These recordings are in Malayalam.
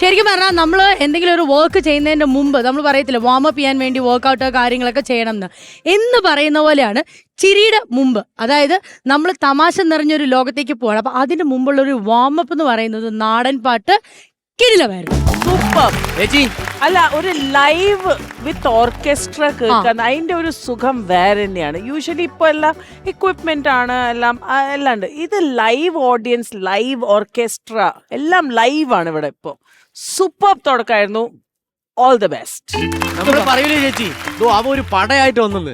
ശരിക്കും പറഞ്ഞാൽ നമ്മൾ എന്തെങ്കിലും ഒരു വർക്ക് ചെയ്യുന്നതിന്റെ മുമ്പ് നമ്മൾ പറയത്തില്ല വാമപ്പ് ചെയ്യാൻ വേണ്ടി വർക്കൗട്ടോ കാര്യങ്ങളൊക്കെ ചെയ്യണം എന്ന് പറയുന്ന പോലെയാണ് ചിരിയുടെ മുമ്പ്. അതായത് നമ്മൾ തമാശ നിറഞ്ഞൊരു ലോകത്തേക്ക് പോകണം. അപ്പൊ അതിന് മുമ്പുള്ള ഒരു വാമപ്പ് എന്ന് പറയുന്നത് നാടൻ പാട്ട് കിടിലമായിരുന്നു. സൂപ്പർ ചേച്ചി. അല്ല, ഒരു ലൈവ് വിത്ത് ഓർക്കസ്ട്ര കേൾക്കാൻ അതിന്റെ ഒരു സുഖം വേറെ തന്നെയാണ്. യൂഷ്വലി ഇപ്പൊ എല്ലാം എക്വിപ്മെന്റ് ആണ്, എല്ലാം ഉണ്ട്. ഇത് ലൈവ് ഓഡിയൻസ്, ലൈവ് ഓർക്കസ്ട്ര, എല്ലാം ലൈവ് ആണ് ഇവിടെ. ഇപ്പൊ സൂപ്പർ തുടക്കമായിരുന്നു. All the best. നമ്മള് പറയൂലേ ചേച്ചി, അവ ഒരു പടയായിട്ട് വന്നത്,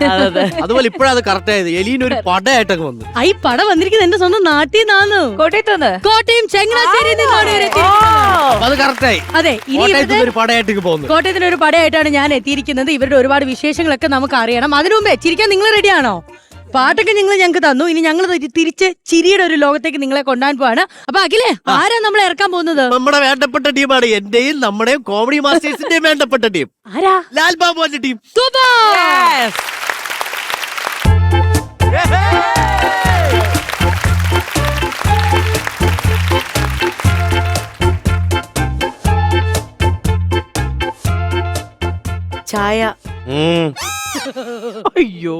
അതുപോലെ ഇപ്പഴത് കറക്റ്റ് ആയത്. എലീന ഒരു പടയായിട്ടൊക്കെ വന്നു. ഈ പട വന്നിരിക്കുന്നത് എന്റെ സ്വന്തം നാട്ടിൽ നിന്നാണ്, കോട്ടയം ചങ്ങനാശ്ശേരി അത് കറക്റ്റായി. അതെ, ഒരു പടയായിട്ട് പോകുന്നു. കോട്ടയത്തിന് ഒരു പടയായിട്ടാണ് ഞാൻ എത്തിയിരിക്കുന്നത്. ഇവരുടെ ഒരുപാട് വിശേഷങ്ങളൊക്കെ നമുക്ക് അറിയണം. അതിനു മുമ്പേ ചിരിക്കാൻ നിങ്ങൾ റെഡിയാണോ? പാട്ടൊക്കെ നിങ്ങൾ ഞങ്ങൾക്ക് തന്നു. ഇനി ഞങ്ങൾ തിരിച്ച് ചിരിയുടെ ഒരു ലോകത്തേക്ക് നിങ്ങളെ കൊണ്ടുപോകാൻ പോവാണ്. അപ്പൊ അഖിലേ, ആരാ നമ്മളെ ഇറക്കാൻ പോകുന്നത്? നമ്മുടെ വേണ്ടപ്പെട്ട ടീമാണ്, എന്റെയും നമ്മുടെയും കോമഡി മാസ്റ്റേഴ്സിന്റെയും വേണ്ടപ്പെട്ട ടീം. ആരാ? ലാൽ ബാബുവിന്റെ ടീം. ചായ. അയ്യോ,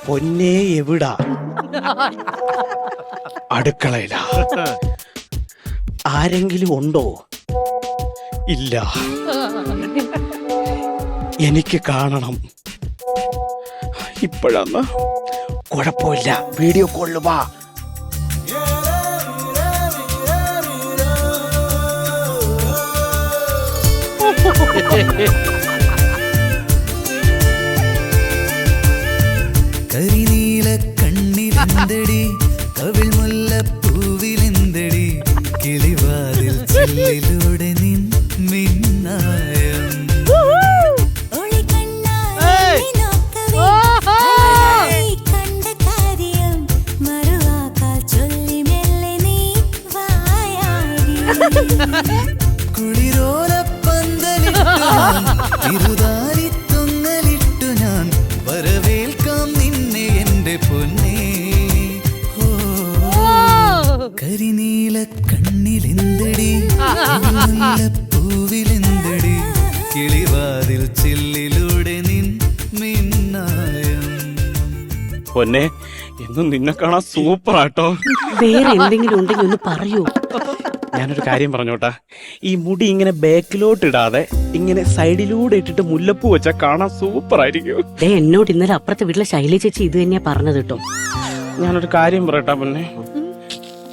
പൊന്നേ എവിടാ? അടുക്കളയില. ആരെങ്കിലും ഉണ്ടോ? ഇല്ല, എനിക്ക് കാണണം. ഇപ്പോഴാണ്. കുഴപ്പമില്ല, വീഡിയോ കോളിൽ വാ. കരിനീല കണ്ണിലെന്തടി, കവിൾ മുല്ലപ്പൂവിലെന്തടി, കിളിവാതിൽ ചില്ലിലൂടെ നിൻ മിന്നായം. കുളിരോലപ്പന്തലിട്ടു ഞാൻ വരവേൽക്കാം നിന്നെ എന്റെ പൊന്നേ. കരിനീല കണ്ണിലെന്തടി, പൂവിലെന്തടി, കിളിവാതിൽ ചില്ലിലൂടെ നിൻ മിന്നായം. പൊന്നെ, എന്നും നിന്നെ കാണാൻ സൂപ്പർ ആട്ടോ. വേറെ എന്തെങ്കിലും ഉണ്ടെങ്കിൽ ഒന്ന് പറയൂ. ഞാനൊരു കാര്യം പറഞ്ഞോട്ടാ, ഈ മുടി ഇങ്ങനെ ബാക്കിലോട്ട് ഇടാതെ ഇങ്ങനെ സൈഡിലൂടെ ഇട്ടിട്ട് മുല്ലപ്പൂ വെച്ചാൽ കാണാൻ സൂപ്പർ ആയിരിക്കും. എന്നോട് ഇന്നലെ അപ്പുറത്തെ വീട്ടിലെ ശൈലജ ചേച്ചി ഇത് തന്നെയാ പറഞ്ഞത് കേട്ടോ. ഞാനൊരു കാര്യം പറയട്ടാ പൊന്നെ,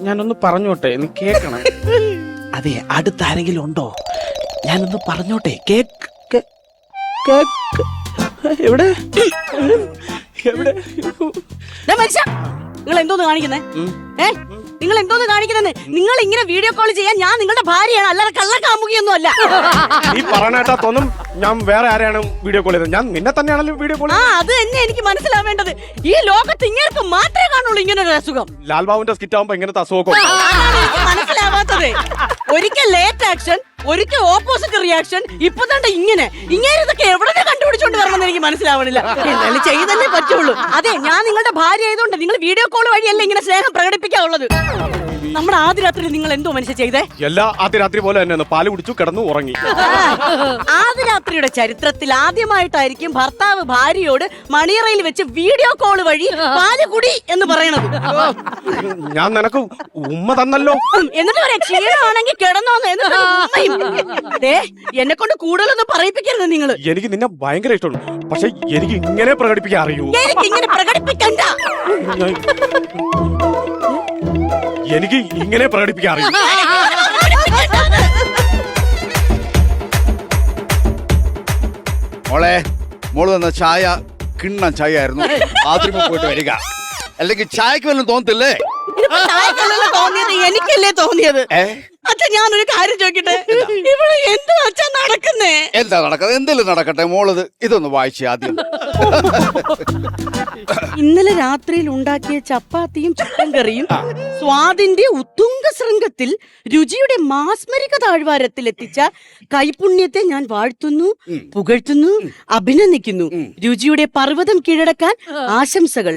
ഞാനൊന്ന് പറഞ്ഞോട്ടെ, നീ കേക്കണം. അതെ, അടുത്ത് ആരെങ്കിലും ഉണ്ടോ? ഞാനൊന്ന് പറഞ്ഞോട്ടെ. കേക്ക് എവിടെ എവിടെ? മനുഷ്യ, നിങ്ങൾ എന്തോന്ന് കാണിക്കുന്നേ? നിങ്ങൾ എന്തോന്ന് കാണിക്കുന്നത്? നിങ്ങൾ ഇങ്ങനെ വീഡിയോ കോൾ ചെയ്യാൻ ഞാൻ നിങ്ങളുടെ ഭാര്യയാണ്, അല്ലാതെ കള്ളക്കാമുകിയൊന്നും അല്ല. നീ പറഞ്ഞേട്ടാ തോന്നും ഞാൻ വേറെ ആരെയാണ് വീഡിയോ കോൾ ചെയ്തത്. ഞാൻ നിന്നെ തന്നെയാണല്ലോ വീഡിയോ കോൾ. അത് തന്നെ എനിക്ക് മനസ്സിലാവേണ്ടത്. ഈ ലോകത്ത് ഇങ്ങനത്തെ മാത്രമേ കാണുള്ളൂ ഇങ്ങനെ ഒരു അസുഖം. ലാൽബാബുവിന്റെ സ്കിറ്റ് ആവുമ്പോ ഇങ്ങനത്തെ അസുഖം മനസ്സിലാവാത്തത്. ഒരിക്കൽ ലേറ്റ് ആക്ഷൻ, ഒരിക്കൽ ഓപ്പോസിറ്റ് റിയാക്ഷൻ, ഇപ്പൊ തന്നെ ഇങ്ങനെ ഇതൊക്കെ എവിടെ കണ്ടുപിടിച്ചോണ്ട് വരണമെന്ന് എനിക്ക് മനസ്സിലാവണില്ല. എന്നാലും ചെയ്തല്ലേ പറ്റുള്ളൂ. അതെ, ഞാൻ നിങ്ങളുടെ ഭാര്യ ആയതുകൊണ്ട് നിങ്ങൾ വീഡിയോ കോൾ വഴിയല്ലേ ഇങ്ങനെ സ്നേഹം പ്രകടിപ്പിക്കാനുള്ളത്. നമ്മുടെ ആദ്യ രാത്രി നിങ്ങൾ എന്തോ മനുഷ്യ ചെയ്തേ? എല്ലാ ആദ്യ രാത്രി പോലെ തന്നെ പാല് കുടിച്ചു കിടന്നു ഉറങ്ങി. ആദ്യ രാത്രിയുടെ ചരിത്രത്തിൽ ആദ്യമായിട്ടായിരിക്കും ഭർത്താവ് ഭാര്യയോട് മണിയറയിൽ വെച്ച് വീഡിയോ കോൾ വഴി പാല് കുടി എന്ന് പറയണത്. ഞാൻ നിനക്ക് ഉമ്മ തന്നല്ലോ. എന്നിട്ട് പറയാം ക്ഷീണമാണെങ്കിൽ കിടന്നോന്ന്. എന്നെ കൊണ്ട് കൂടുതലൊന്നും പറയിപ്പിക്കരുത് നിങ്ങൾ. എനിക്ക് നിന്നെ ഭയങ്കര ഇഷ്ടമാണ്, പക്ഷെ എനിക്ക് ഇങ്ങനെ പ്രകടിപ്പിക്കാൻ അറിയൂ. എനിക്ക് ഇങ്ങനെ പ്രകടിപ്പിക്കണ്ട. എനിക്ക് ഇങ്ങനെ പ്രകടിപ്പിക്കാൻ അറിയൂ. മോളെ, മോള് തന്ന ചായ കിണ്ണം ചായ ആയിരുന്നു. ബാത്റൂമിൽ പോയിട്ട് വരിക, അല്ലെങ്കിൽ ചായക്ക് വല്ലതും തോന്നത്തില്ലേ? തോന്നിയത് എനിക്കല്ലേ തോന്നിയത്. അച്ഛാ, ഞാനൊരു കാര്യം ചോദിക്കട്ടെ, ഇവിടെ എന്താ അച്ഛാ നടക്കുന്നേ? എന്താ നടക്കുന്നത്? എന്തെങ്കിലും നടക്കട്ടെ. മോളത് ഇതൊന്ന് വായിച്ചേ ആദ്യം. ഇന്നലെ രാത്രിയിൽ ഉണ്ടാക്കിയ ചപ്പാത്തിയും ചിക്കൻ കറിയും സ്വാദിന്റെ ഉത്തുംഗ ശൃംഗത്തിൽ രുചിയുടെ മാസ്മരിക താഴ്വാരത്തിൽ എത്തിച്ച കൈപുണ്യത്തെ ഞാൻ വാഴ്ത്തുന്നു, പുകഴ്ത്തുന്നു, അഭിനന്ദിക്കുന്നു. രുചിയുടെ പർവ്വതം കീഴടക്കാൻ ആശംസകൾ.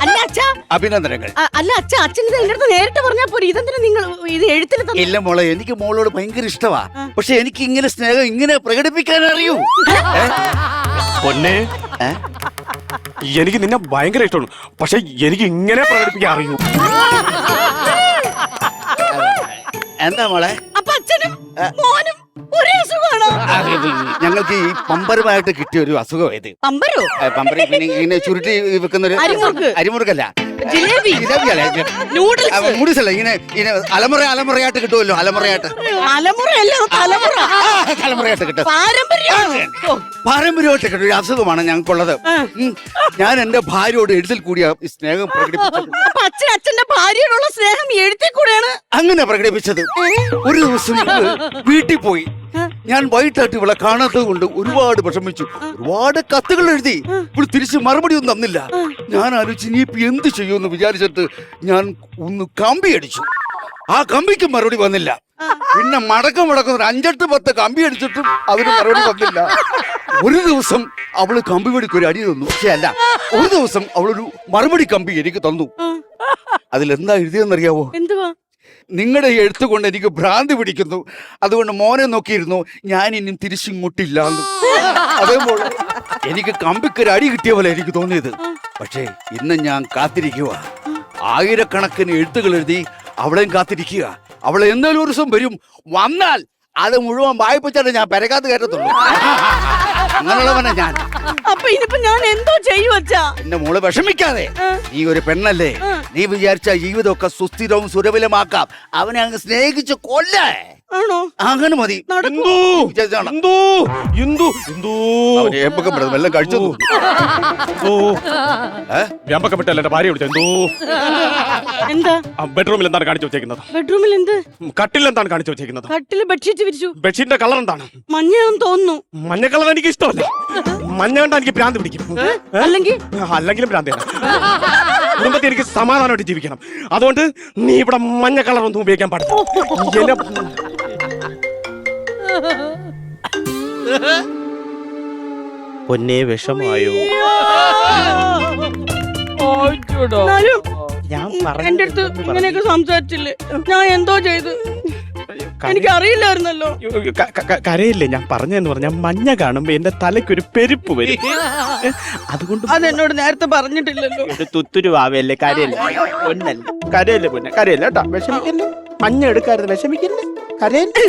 അല്ല അച്ഛാ, അഭിനന്ദനങ്ങൾ. അല്ല അച്ഛാ, അച്ഛൻ ഇത് എന്റെ അടുത്ത് നേരിട്ട് പറഞ്ഞാ പോരെ, ഇതെന്തിനാ നിങ്ങൾ ഇത് എഴുത്തിൽ തന്നെ? ഇല്ല മോളെ, എനിക്ക് മോളോട് ഭയങ്കര ഇഷ്ടമാ. പക്ഷെ എനിക്ക് ഇങ്ങനെ സ്നേഹം ഇങ്ങനെ പ്രകടിപ്പിക്കാൻ അറിയൂ. പൊന്നെ, എനിക്ക് നിന്നെ ഭയങ്കര ഇഷ്ടമാണ്, പക്ഷെ എനിക്ക് ഇങ്ങനെ പ്രകടിപ്പിക്കാൻ അറിയൂ. എന്താ മോളെ? അപ്പൊ അച്ഛനും മോനും ഒരേ അസുഖമാണോ? ഞങ്ങൾക്ക് ഈ പമ്പരമായിട്ട് കിട്ടിയ ഒരു അസുഖം ഇത്. പമ്പരോ? പമ്പര ഇങ്ങനെ ചുരുട്ടി വെക്കുന്ന ഒരു അരിമുറുക്ക്. അരിമുറുക്കല്ല, ജിലേബി, ജിലേബിയല്ല, നൂഡിൽസ്. നൂഡിൽസല്ല, ഇങ്ങനെ അലമുറയായിട്ട് കിട്ടുമല്ലോ. അലമുറയായിട്ട് തലമുറയല്ല, തലമുറ. തലമുറയായിട്ട് കിട്ടും. പാരമ്പര്യമാണ്. പാരമ്പര്യമായിട്ട് കിട്ടും ഒരു അസുഖമാണ് ഞങ്ങൾക്കുള്ളത്. ഞാൻ എന്റെ ഭാര്യയോട് എഴുത്തിൽ കൂടിയ സ്നേഹം പ്രകടിപ്പിച്ചത്. അപ്പൊ അച്ഛൻ അച്ഛന്റെ ഭാര്യയോടുള്ള സ്നേഹം എഴുതി കൂടെയാണ് അങ്ങനെ പ്രകടിപ്പിച്ചത്. ഒരു ദിവസം ഇവള് വീട്ടിൽ പോയി. ഞാൻ വൈകിട്ടായിട്ട് ഇവളെ കാണാത്തത് കൊണ്ട് ഒരുപാട് വിഷമിച്ചു. ഒരുപാട് കത്തുകൾ എഴുതി. ഇപ്പോൾ തിരിച്ച് മറുപടി ഒന്നും തന്നില്ല. ഞാൻ ആലോചിച്ച് ഇനിയിപ്പോ എന്ത് ചെയ്യുമെന്ന് വിചാരിച്ചിട്ട് ഞാൻ ഒന്ന് കമ്പി അടിച്ചു. ആ കമ്പിക്ക് മറുപടി വന്നില്ല. പിന്നെ മടക്കം ഒരു 5-10 കമ്പി അടിച്ചിട്ടും അതിന് മറുപടി വന്നില്ല. ഒരു ദിവസം അവള് കമ്പി വടിക്ക് ഒരു അടി തന്നു. പക്ഷെ അല്ല, ഒരു ദിവസം അവളൊരു മറുപടി കമ്പി എനിക്ക് തന്നു. അതിലെന്താ എഴുതിയെന്നറിയാവോ? എന്തുവാ? നിങ്ങളുടെ എഴുത്ത് കൊണ്ട് എനിക്ക് ഭ്രാന്തി പിടിക്കുന്നു, അതുകൊണ്ട് മോനെ നോക്കിയിരുന്നു, ഞാൻ ഇനി തിരിച്ചിങ്ങോട്ടില്ല. അതേപോലെ എനിക്ക് കമ്പിക്കൊരു അടി കിട്ടിയ പോലെ എനിക്ക് തോന്നിയത്. പക്ഷേ ഇന്ന് ഞാൻ കാത്തിരിക്കുക. 1000കണക്കിന് എഴുത്തുകൾ എഴുതി അവളെയും കാത്തിരിക്കുക. അവളെ എന്നാലും ഒരു ദിവസം വരും. വന്നാൽ അത് മുഴുവൻ വായിപ്പിച്ചാണ് ഞാൻ പെരകാത്ത് കയറ്റത്തുള്ളൂ. അങ്ങനെയുള്ളവനെ ഞാൻ. അപ്പൊ ഇനിയിപ്പോ ഞാൻ എന്തോ ചെയ്യും അച്ഛാ? എന്റെ മോള് വിഷമിക്കാതെ. നീ ഒരു പെണ്ണല്ലേ, നീ വിചാരിച്ച ജീവിതമൊക്കെ സുസ്ഥിരവും സുരഭിലമാക്കാം. അവനെ അങ്ങ് സ്നേഹിച്ച് കൊല്ലേ. ആണോ? അങ്ങനെ മതി. എല്ലാം കഴിച്ചു. വ്യാപകപ്പെട്ടല്ല എന്റെ ഭാര്യ വിളിച്ചത്. എന്തോ എന്താ? ബെഡ്റൂമിൽ എന്താണ് കാണിച്ചു വെച്ചേക്കുന്നത്? ബെഡ്റൂമിൽ എന്ത്? കട്ടിൽ എന്താണ് കാണിച്ചു വെച്ചേക്കുന്നത്? കട്ടില് ബെഡ്ഷീറ്റ് വിരിച്ചു. ബെഡ്ഷീറ്റിന്റെ കളർ എന്താണ്? മഞ്ഞാണെന്ന് തോന്നുന്നു. മഞ്ഞ കളർ എനിക്ക് ഇഷ്ടമല്ല. മഞ്ഞ കണ്ടാ എനിക്ക് ഭ്രാന്ത് പിടിക്കും. അല്ലെങ്കിലും ഭ്രാന്തിയാണ്. കുടുംബത്തിൽ എനിക്ക് സമാധാനമായിട്ട് ജീവിക്കണം. അതുകൊണ്ട് നീ ഇവിടെ മഞ്ഞ കളർ ഒന്നും ഉപയോഗിക്കാൻ പാടില്ല. പൊന്നെ വിഷമായോ? എന്നാലും ഞാൻ എന്റെ അടുത്ത് ഇങ്ങനെയൊക്കെ സംസാരിച്ചില്ലേ? ഞാൻ എന്തോ ചെയ്തു? എനിക്ക് അറിയില്ലായിരുന്നല്ലോ. കരയില്ലേ? ഞാൻ പറഞ്ഞെന്ന് പറഞ്ഞാൽ മഞ്ഞ കാണുമ്പോ എന്റെ തലയ്ക്കൊരു പെരുപ്പ് വരും. അതുകൊണ്ട് അതെന്നോട് നേരത്തെ പറഞ്ഞിട്ടില്ലല്ലോ. തുത്തുരുവാവല്ലേ? കരയല്ലേ പൊന്നല്ലേ? കരയല്ലേ പൊന്നെ? കരയല്ലേ കേട്ടോ, വിഷമിക്കല്ലേ. മഞ്ഞ എടുക്കായിരുന്നു, വിഷമിക്കല്ലേ, കരയല്ലേ.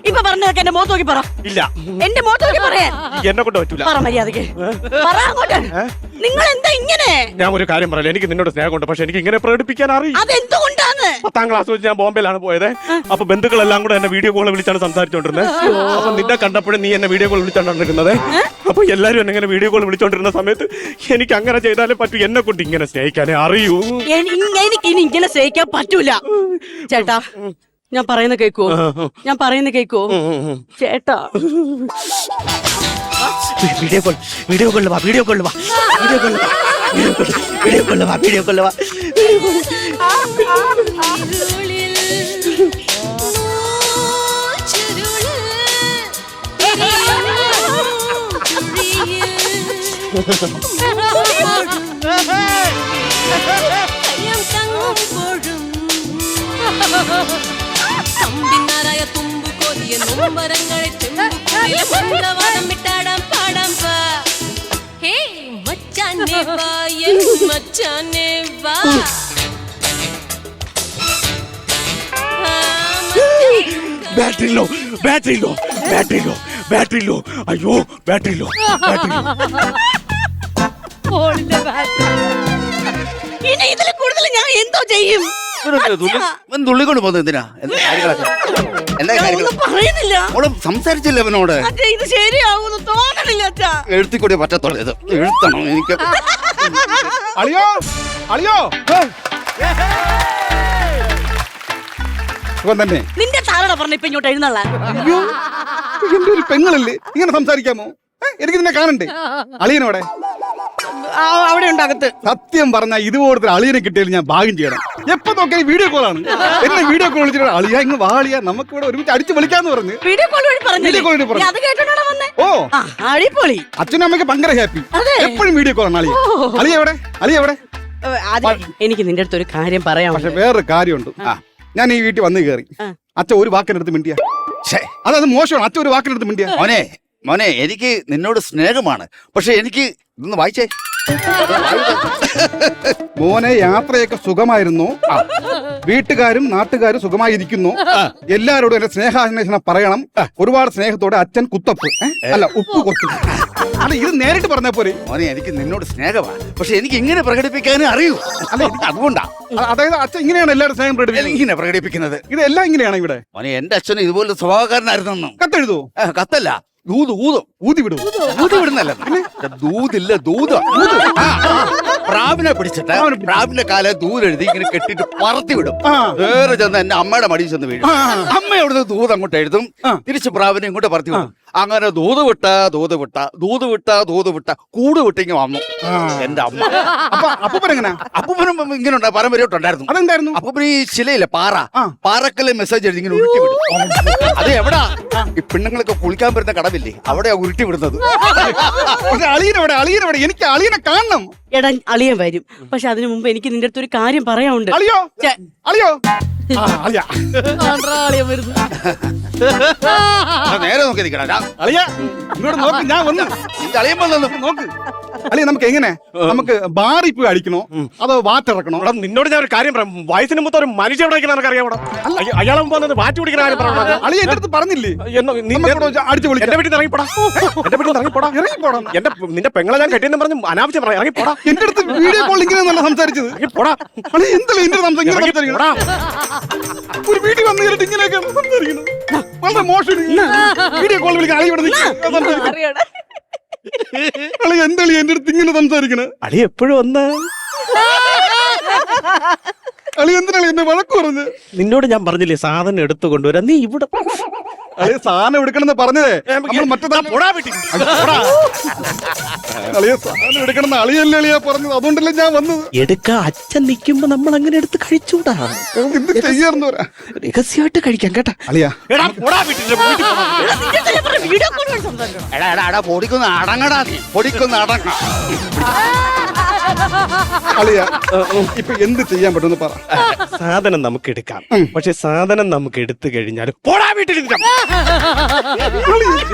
ഇപ്പൊ പറഞ്ഞതൊക്കെ എന്റെ മുഖത്ത് നോക്കി പറ. ഇല്ല, എന്റെ മുഖത്ത് നോക്കി പറയാൻ എന്നെ കൊണ്ട് പറ്റൂല. പറ മര്യാദക്ക്. പറ അങ്ങോട്ട്. നിങ്ങൾ എന്താ ഇങ്ങനെ? ഞാൻ ഒരു കാര്യം പറയില്ല, എനിക്ക് നിന്നോട് സ്നേഹമുണ്ട്, പക്ഷെ എനിക്ക് ഇങ്ങനെ പ്രകടിപ്പിക്കാൻ അറിയില്ല. അതെന്തുകൊണ്ടാണ്? 10ാം ക്ലാസ് വെച്ച് ഞാൻ ബോംബെയിലാണ് പോയത്. അപ്പൊ ബന്ധുക്കളെല്ലാം കൂടെ എന്നെ വീഡിയോ കോൾ വിളിച്ചാണ് സംസാരിച്ചോണ്ടിരുന്നത്. അപ്പൊ നിന്നെ കണ്ടപ്പോഴും നീ എന്നെ വീഡിയോ കോൾ വിളിച്ചോണ്ടിരിക്കുന്നത്. അപ്പൊ എല്ലാരും എന്നെ ഇങ്ങനെ വീഡിയോ കോൾ വിളിച്ചോണ്ടിരുന്ന സമയത്ത് എനിക്ക് അങ്ങനെ ചെയ്താലേ പറ്റൂ. എന്നെ കൊണ്ട് ഇങ്ങനെ സ്നേഹിക്കാനേ അറിയൂ. എനിക്ക് ഇനി ഇങ്ങനെ സ്നേഹിക്കാൻ പറ്റൂല. ചേട്ടാ, ഞാൻ പറയുന്ന കേക്കോ? ഞാൻ പറയുന്ന കേക്കോ ചേട്ടാ? വീഡിയോ കോൾ വാ, വീഡിയോ കോൾ വാ, വീഡിയോ കോൾ വാ, വീഡിയോ കോൾ വാ, വീഡിയോ കോൾ വാ. തമ്പിനാരായ തുമ്പു കൊതിയ നൊമ്പരങ്ങളെ ചെമ്പിട്ടാടാം പാടാം വാ. ഹേ മച്ചാനെ വാ, മച്ചാനെ വാ. Battery low, battery low, battery low, battery low. അയ്യോ, ബാറ്ററി ലോ, ബാറ്ററി ലോ. ഇനി ഇതിൽ കൂടുതൽ ഞാൻ എന്തോ ചെയ്യും? തുള്ളിക്കൊണ്ട് പോകുന്നത് എന്തിനാ? എന്താ കാര്യങ്ങളൊക്കെ? എന്താ കാര്യങ്ങൾ പറയുന്നില്ല. സംസാരിച്ചില്ല അവനോട്. ഇത് ശരിയാവുന്നു തോന്നണില്ല അച്ഛാ. എഴുത്തിക്കൂടെ പറ്റത്തുള്ളൂ. ഇത് എഴുത്തണം എനിക്ക്. അളിയോ, അളിയോ. തന്നെ നിന്റെ താരട പറഞ്ഞ ഇപ്പൊ ഇങ്ങോട്ട് എഴുന്നള്ള. അയ്യോ, എന്റെ ഒരു പെങ്ങളല്ലേ ഇങ്ങനെ സംസാരിക്കാമോ? എനിക്ക് നിന്നെ കാണണ്ടേ? അളിയനോടെ അവിടെ ഉണ്ട് അകത്ത്. സത്യം പറഞ്ഞാൽ ഇതുപോലത്തെ അളിയനെ കിട്ടിയാലും ഞാൻ ഭാഗ്യം ചെയ്യണം. എപ്പോ നോക്കിയാൽ വീഡിയോ കോളാണ്. എന്നെ വീഡിയോ കോൾ വിളിച്ചിട്ട് അളിയ ഇങ്ങ് വാളിയ നമുക്ക് ഇവിടെ ഒരുമിച്ച് അടിച്ച് വിളിക്കാന്ന് പറഞ്ഞു. വീഡിയോ കോൾ വഴി പറഞ്ഞു. വീഡിയോ കോൾ വഴി പറഞ്ഞു. അത് കേട്ടോണ്ടാണ് വന്നേ. ഓ ആ, അടിപൊളി. അച്ഛനും അമ്മയ്ക്ക് ഭയങ്കര ഹാപ്പി. അതെ. എപ്പോഴും വീഡിയോ കോൾ ആണ്. അളിയ എവിടെ? അതെ, എനിക്ക് നിന്റെ അടുത്ത് ഒരു കാര്യം പറയാം. പക്ഷെ വേറൊരു കാര്യമുണ്ട്. ഞാൻ ഈ വീട്ടിൽ വന്ന് കയറി, അച്ഛൻ ഒരു വാക്കിനടുത്ത് മിണ്ടിയ അത് മോശമാണ്. അച്ഛൻ ഒരു വാക്കിനടുത്ത് മിണ്ടിയ. മോനെ എനിക്ക് നിന്നോട് സ്നേഹമാണ്, പക്ഷെ എനിക്ക് ഇതൊന്ന് വായിച്ചേ. മോനെ യാത്രയൊക്കെ സുഖമായിരുന്നു, വീട്ടുകാരും നാട്ടുകാരും സുഖമായിരിക്കുന്നു, എല്ലാവരോടും എന്റെ സ്നേഹാന്വേഷണം പറയണം, ഒരുപാട് സ്നേഹത്തോടെ അച്ഛൻ കുത്തപ്പ് അല്ല ഉപ്പ് കൊത്തു. അല്ല ഇത് നേരിട്ട് പറഞ്ഞ പോലെ. മോനെ എനിക്ക് നിന്നോട് സ്നേഹമാണ്, പക്ഷെ എനിക്ക് ഇങ്ങനെ പ്രകടിപ്പിക്കാനേ അറിയൂ. അല്ല അതുകൊണ്ടാ. അതായത് അച്ഛൻ ഇങ്ങനെയാണ് എല്ലാവരും സ്നേഹം പ്രകടിപ്പിക്കുന്നത്. ഇങ്ങനെ പ്രകടിപ്പിക്കുന്നത് ഇതെല്ലാം ഇങ്ങനെയാണ് ഇവിടെ. മോനെ എന്റെ അച്ഛനും ഇതുപോലെ സ്വഭാവക്കാരനായിരുന്നു. കത്തെഴുതോ? കത്തല്ല, ഊതി വിടുന്നല്ല, ദൂതില്ല, പ്രാവിനെ പിടിച്ചിട്ട് പ്രാവിന്റെ കാലെ ദൂരെഴുതി ഇങ്ങനെ കെട്ടിട്ട് പറത്തി വിടും. വേറെ ചെന്ന് എന്റെ അമ്മയുടെ മടിയിൽ ചെന്ന് വീഴും. അമ്മ അവിടുന്ന് ദൂത് അങ്ങോട്ട് എഴുതും, തിരിച്ച് പ്രാവിനെ ഇങ്ങോട്ട് പറത്തി വിടും. അങ്ങനെ ദൂത് വിട്ട കൂട് വിട്ടിങ്ങ് വന്നു എന്റെ അമ്മ. അപ്പൂപ്പനും ഇങ്ങനെ പരമ്പരയോട്ടുണ്ടായിരുന്നു. അതെന്തായിരുന്നു? അപ്പൂപ്പന് ഈ ശിലയില്ലേ പാറക്കല്ലെ മെസ്സേജ് എഴുതി ഇങ്ങനെ ഉരുട്ടി വിടും. അത് എവിടാ ഈ പെണ്ണുങ്ങളൊക്കെ കുളിക്കാൻ വരുന്ന കടവില്ലേ, അവിടെയാ ഉരുട്ടി വിടുന്നത്. അളിയനവിടെ എനിക്ക് അളിയനെ കാണണം. എടാ, അളിയൻ വരും, പക്ഷെ അതിനു മുമ്പ് എനിക്ക് നിന്റെ അടുത്ത് ഒരു കാര്യം പറയാനുണ്ട്. അളിയോ നേരെ നോക്കി നിൽക്കണം. അളിയ ഇങ്ങോട്ട് നോക്ക്, ഞാൻ വന്നു. നോക്ക് അളിയ, നമുക്ക് എങ്ങനെ നമുക്ക് ബാറിൽ പോയി അടിക്കണോ അതോ വാറ്റിറക്കണോ? നിന്നോട് ഞാൻ ഒരു കാര്യം പറയാം. വയസ്സിന് മുമ്പ് ഒരു മനുഷ്യ എവിടെ നിനക്ക് അറിയാം. അയാളെ മുമ്പ് വാറ്റി കുടിക്കുന്ന കാര്യം പറയണം. അളിയ എന്റെ അടുത്ത് പറഞ്ഞില്ലേ അടിച്ചു വിളിച്ചു. എന്റെ വീട്ടിൽ ഇറങ്ങിപ്പോടാ, നിന്റെ പെങ്ങളെ ഞാൻ കെട്ടിയെന്ന് പറഞ്ഞ് അനാവശ്യം പറയാം. ഇറങ്ങിപ്പോടാ. എന്റെ അടുത്ത് വീഡിയോ കോൾ ഇങ്ങനെ സംസാരിച്ചത്. പോടാ. അളിയ എന്തായാലും എന്റെ സംസാരിക്കണം. ഒരു വീട്ടിൽ വന്നു കയറിട്ട് ഇങ്ങനെയൊക്കെ സംസാരിക്കണം. വളരെ മോശം. വീഡിയോ കോൾ വിളിക്കാൻ അളി ഇവിടെ അളി എന്താളി എന്റെ അടുത്ത് ഇങ്ങനെ സംസാരിക്കണേ? അളി എപ്പോഴും വന്ന അളി എന്തിനാളി എന്നെ വഴക്ക് പറഞ്ഞ്? നിന്നോട് ഞാൻ പറഞ്ഞില്ലേ സാധനം എടുത്തു കൊണ്ടുവരാ, നീ ഇവിടെ അളിയ സാധനം എടുക്കണമെന്ന് പറഞ്ഞതേ മറ്റേതാ അളിയ സാധനം എടുക്കണമെന്ന് അളിയല്ലേ അളിയാ പറഞ്ഞത്, അതുകൊണ്ടല്ലേ ഞാൻ വന്നത്. എടുക്ക അച്ഛൻ നിൽക്കുമ്പോ നമ്മൾ അങ്ങനെ എടുത്ത് കഴിച്ചൂടാ. എന്ത് ചെയ്യാറുണ്ട് രഹസ്യമായിട്ട് കഴിക്കാം കേട്ടാ. അളിയാ പൊടിക്കൊന്ന് അടങ്ങടാ, നീ പൊടിക്കൊന്ന് അടങ്ങ. അളിയ ഇപ്പൊ എന്ത് ചെയ്യാൻ പറ്റുമെന്ന് പറ. സാധനം നമുക്ക് എടുക്കാം, പക്ഷെ സാധനം നമുക്ക് എടുത്തു കഴിഞ്ഞാൽ പോടാ വീട്ടിൽ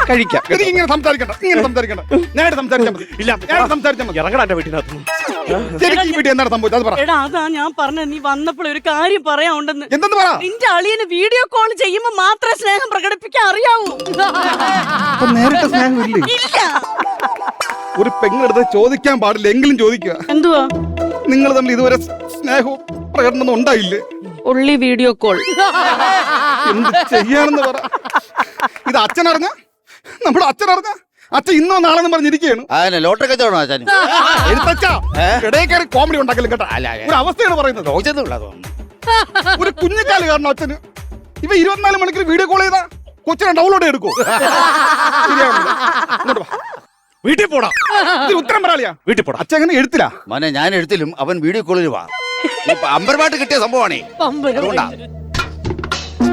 കഴിക്കാം. ഇങ്ങനെ സംസാരിക്കണ്ട, നേരിട്ട് സംസാരിച്ചാൽ മതി. ഇല്ല, സംസാരിച്ചാൽ മതി. ഇറങ്ങടാ എന്റെ വീട്ടിനകത്ത്. ശരിക്കും ഈ വീട്ടിൽ എന്താണ് സംഭവിച്ചത് അത് പറ. എടാ, അതാ ഞാൻ പറഞ്ഞത്, നീ വന്നപ്പോൾ ഒരു കാര്യം പറയാനുണ്ടെന്ന്. എന്തെന്ന് പറ. നിന്റെ അളിയന് വീഡിയോ കോൾ ചെയ്യുമ്പോ മാത്രമേ സ്നേഹം പ്രകടിപ്പിക്കാൻ അറിയാവൂ. നേരിട്ട് സ്നേഹം ഇല്ല. ഒരു പെങ്ങളെടുത്ത് ചോദിക്കാൻ പാടില്ല, എങ്കിലും ചോദിക്കുക. എന്തുവാ നിങ്ങൾ തമ്മിൽ ഇതുവരെ സ്നേഹവും പ്രകടനം ഉണ്ടായില്ലേ? ഉള്ളി വീഡിയോ കോൾ. എന്ത് ചെയ്യാണെന്ന് പറ. ഇത് അച്ഛനറിഞ്ഞ, നമ്മുടെ അച്ഛനറിഞ്ഞ അച്ഛൻ ഇന്നോ നാളെന്ന് പറഞ്ഞിരിക്കുകയാണ്. ലോട്ടറി കച്ചവടം അച്ഛൻ ഇടയിൽ കയറി കോമഡി ഉണ്ടാക്കില്ല കേട്ടോ. ഒരു അവസ്ഥയാണ് പറയുന്നത്. ഒരു കുഞ്ഞിക്കാല് കാരണം അച്ഛന് ഇവ 24 മണിക്കൂർ വീഡിയോ കോൾ ചെയ്താ കൊച്ചിനെ ഡൗൺലോഡ് എടുക്കൂ. വീട്ടിൽ പോടാ. ഉത്തരം പറയാളിയാ. വീട്ടിൽ പോടാ. അച്ഛൻ അങ്ങനെ എഴുത്തില്ല മോനെ, ഞാൻ എഴുത്തിലും അവൻ വീഡിയോ കോളിൽ വാ. അമ്പർപാട്ട് കിട്ടിയ സംഭവമാണേ, അതുകൊണ്ടാ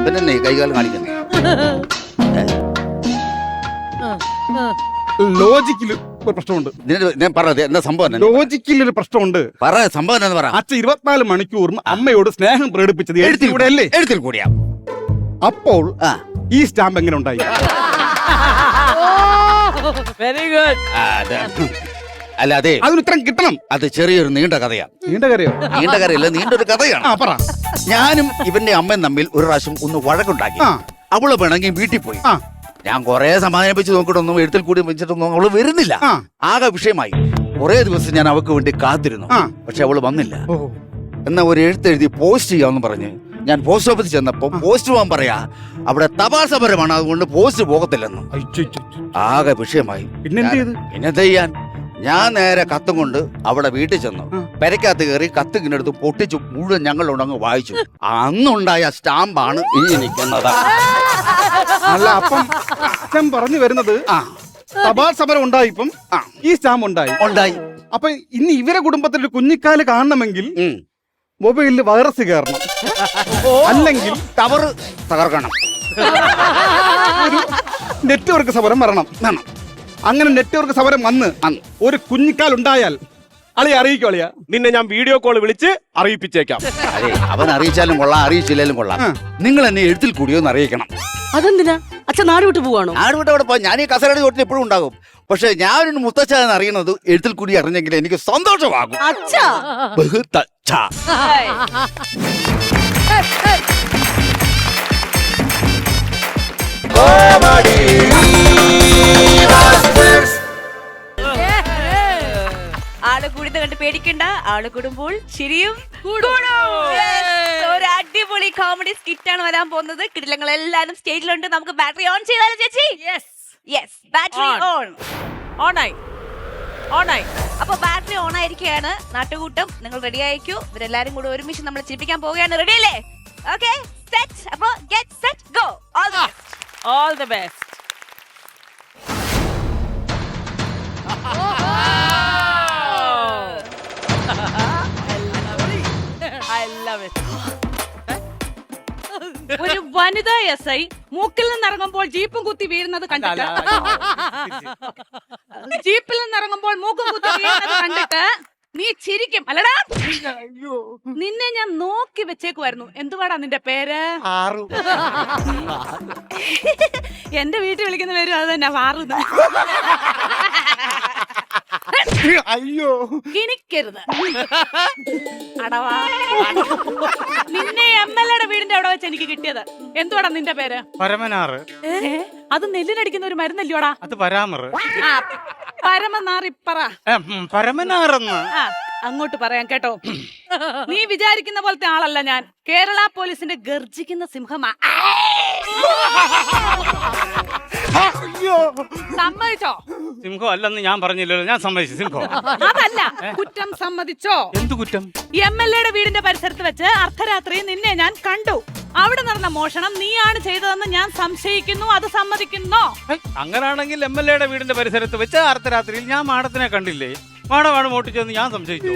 പിന്നെ കൈകാലം കാണിക്കുന്നത്. ലോജിക്കില് ഒരു പ്രശ്നമുണ്ട്. ഞാൻ പറഞ്ഞത് എന്താ സംഭവം? ലോജിക്കിൽ ഒരു പ്രശ്നമുണ്ട്. പറ സംഭവം എന്താന്ന് പറ. അച്ഛൻ 24 മണിക്കൂറും അമ്മയോട് സ്നേഹം പ്രകടിപ്പിച്ചത് എഴുത്തിലൂടെ അല്ലേ? എഴുത്തിൽ കൂടിയാ. അപ്പോൾ ഈ സ്റ്റാമ്പ് എങ്ങനെ ഉണ്ടായി? Very good. അല്ല, അതെ, അതിന് ഉത്തരം കിട്ടണം. അത് ചെറിയൊരു നീണ്ട കഥയാ. നീണ്ട കരയോ? നീണ്ട കഥയല്ല, നീണ്ടൊരു കഥയാണ്. പറ. ഞാനും ഇവന്റെ അമ്മയും തമ്മിൽ ഒരു പ്രാവശ്യം ഒന്ന് വഴക്കുണ്ടാക്കി. അവള് വേണമെങ്കിൽ വീട്ടിൽ പോയി. ഞാൻ കുറെ സമാധാനിപ്പിച്ച് നോക്കിയിട്ടൊന്നും എഴുത്തിൽ കൂടി വെച്ചിട്ടൊന്നും അവള് വരുന്നില്ല. ആകെ വിഷയമായി. കുറെ ദിവസം ഞാൻ അവൾക്ക് വേണ്ടി കാത്തിരുന്നു, പക്ഷെ അവള് വന്നില്ല. എന്നാ ഒരു എഴുത്തെഴുതി പോസ്റ്റ് ചെയ്യാമെന്ന് പറഞ്ഞ് ഞാൻ പോസ്റ്റ് ഓഫീസിൽ ചെന്നപ്പോ പോസ്റ്റ് പോകാൻ പറയാ അവിടെ തപാൽ സമരമാണ്, അതുകൊണ്ട് പോസ്റ്റ് പോകത്തില്ലെന്ന്. ആകെ വിഷയമായി. പിന്നെ ചെയ്യാൻ ഞാൻ നേരെ കത്തും കൊണ്ട് അവിടെ വീട്ടിൽ ചെന്നു. പെരക്കകത്ത് കയറി കത്ത് ഇങ്ങനെടുത്ത് പൊട്ടിച്ചു മുഴുവൻ ഞങ്ങളുണ്ടങ്ങ് വായിച്ചു. അന്നുണ്ടായ സ്റ്റാമ്പാണ് ഈ നിൽക്കുന്നത്. അല്ല, അപ്പം അച്ഛൻ പറഞ്ഞു വരുന്നത് തപാൽ സമരം ഉണ്ടായിപ്പം ഈ സ്റ്റാമ്പ് ഉണ്ടായി. അപ്പൊ ഇനി ഇവരെ കുടുംബത്തിൽ ഒരു കുഞ്ഞിക്കാല് കാണണമെങ്കിൽ മൊബൈലിൽ വൈറസ് കയറണം, അല്ലെങ്കിൽ ടവർ തകർക്കണം, ഒരു നെറ്റ്വർക്ക് സമരം വരണം. അങ്ങനെ നെറ്റ്വർക്ക് സമരം വന്ന് ഒരു കുഞ്ഞിക്കാൽ ഉണ്ടായാൽ അളിയെ അറിയിക്കും അളിയ. നിന്നെ ഞാൻ വീഡിയോ കോൾ വിളിച്ച് അറിയിപ്പിച്ചേക്കാം. അതെ, അവൻ അറിയിച്ചാലും കൊള്ളാം, അറിയിച്ചില്ലാലും കൊള്ളാം. നിങ്ങൾ എന്നെ എഴുത്തിൽ കൂടിയോ എന്ന് അറിയിക്കണം. അതെന്തിനാ അച്ഛൻ നാട് വിട്ടു പോവാണോ? നാട് വിട്ട് അവിടെ പോയി ഞാൻ ഈ കസരയുടെ ചോട്ടിൽ എപ്പോഴും ഉണ്ടാകും. പക്ഷെ ഞാനൊരു മുത്തച്ഛ എന്ന് അറിയണത് എഴുത്തിൽ കൂടി അറിഞ്ഞെങ്കിൽ എനിക്ക് സന്തോഷമാകും. അച്ഛാ ബഹുത്തച്ഛ. ആള് കൂടുന്നത് കണ്ട് പേടിക്കണ്ട, ആള് കൂടുമ്പോൾ ചിരിയും കൂടും. Yes. ഒരു അടിപൊളി കോമഡി സ്കിറ്റ് ആണ് വരാൻ പോകുന്നത്. കിടിലങ്ങൾ എല്ലാരും സ്റ്റേജിലുണ്ട്. നമുക്ക് ബാറ്ററി ഓൺ ചെയ്താലോ ചേച്ചി? Yes, battery on. ഓണായി. അപ്പൊ ബാറ്ററി ഓൺ ആയിരിക്കുകയാണ്. നാട്ടുകൂട്ടം നിങ്ങൾ റെഡി ആയിക്കൂ. ഇവരെല്ലാരും കൂടെ ഒരുമിച്ച് നമ്മൾ ചിരിപ്പിക്കാൻ പോവുകയാണ്. റെഡി അല്ലേ? Okay, set. അപ്പൊ get set go. All the best. I love it. ഒരു വനിതാ SI മൂക്കിൽ നിന്നിറങ്ങുമ്പോൾ ജീപ്പും കുത്തി വീഴുന്നത് കണ്ടിട്ട്, ജീപ്പിൽ നിന്നിറങ്ങുമ്പോൾ മൂക്കും കുത്തി വീഴുന്നത് കണ്ടിട്ട് നീ ചിരിക്കും അല്ലടാ? നിന്നെ ഞാൻ നോക്കി വെച്ചേക്കുമായിരുന്നു. എന്തുവാടാ നിന്റെ പേര്? എന്റെ വീട്ടിൽ വിളിക്കുന്ന പേരും അത് തന്നെ, വാറുന്ന. അയ്യോ, കിണിക്കരുത് അടവാ. നിന്നെ MLA വീടിന്റെ അവിടെ വെച്ച് എനിക്ക് കിട്ടിയത്. എന്തുവാടാ നിന്റെ പേര്? പരമനാറ്. അത് നെല്ലിനടിക്കുന്ന ഒരു മരുന്നല്ലോടാ? അത് പരാമറ്. പരമനാറിപ്പറ. പരമനാറെന്ന് അങ്ങോട്ട് പറയാം കേട്ടോ. നീ വിചാരിക്കുന്ന പോലത്തെ ആളല്ല ഞാൻ. കേരള പോലീസിന്റെ ഗർജിക്കുന്ന സിംഹമാ. സമ്മതിച്ചോ? സിംഹം അല്ലെന്ന് ഞാൻ പറഞ്ഞില്ലല്ലോ. ഞാൻ സമ്മതിച്ചു സിംഹം. അതല്ല, കുറ്റം സമ്മതിച്ചോ? എന്ത് കുറ്റം? MLA വീടിന്റെ പരിസരത്ത് വെച്ച് അർദ്ധരാത്രി നിന്നെ ഞാൻ കണ്ടു. അവിടെ നടന്ന മോഷണം നീയാണ് ചെയ്തതെന്ന് ഞാൻ സംശയിക്കുന്നു. അത് സമ്മതിക്കുന്നോ? അങ്ങനാണെങ്കിൽ MLA വീടിന്റെ പരിസരത്ത് വെച്ച് അർദ്ധരാത്രിയിൽ ഞാൻ മാഡത്തിനെ കണ്ടില്ലേ? മാഡമാണ് മോട്ടിച്ചെന്ന് ഞാൻ സംശയിച്ചു.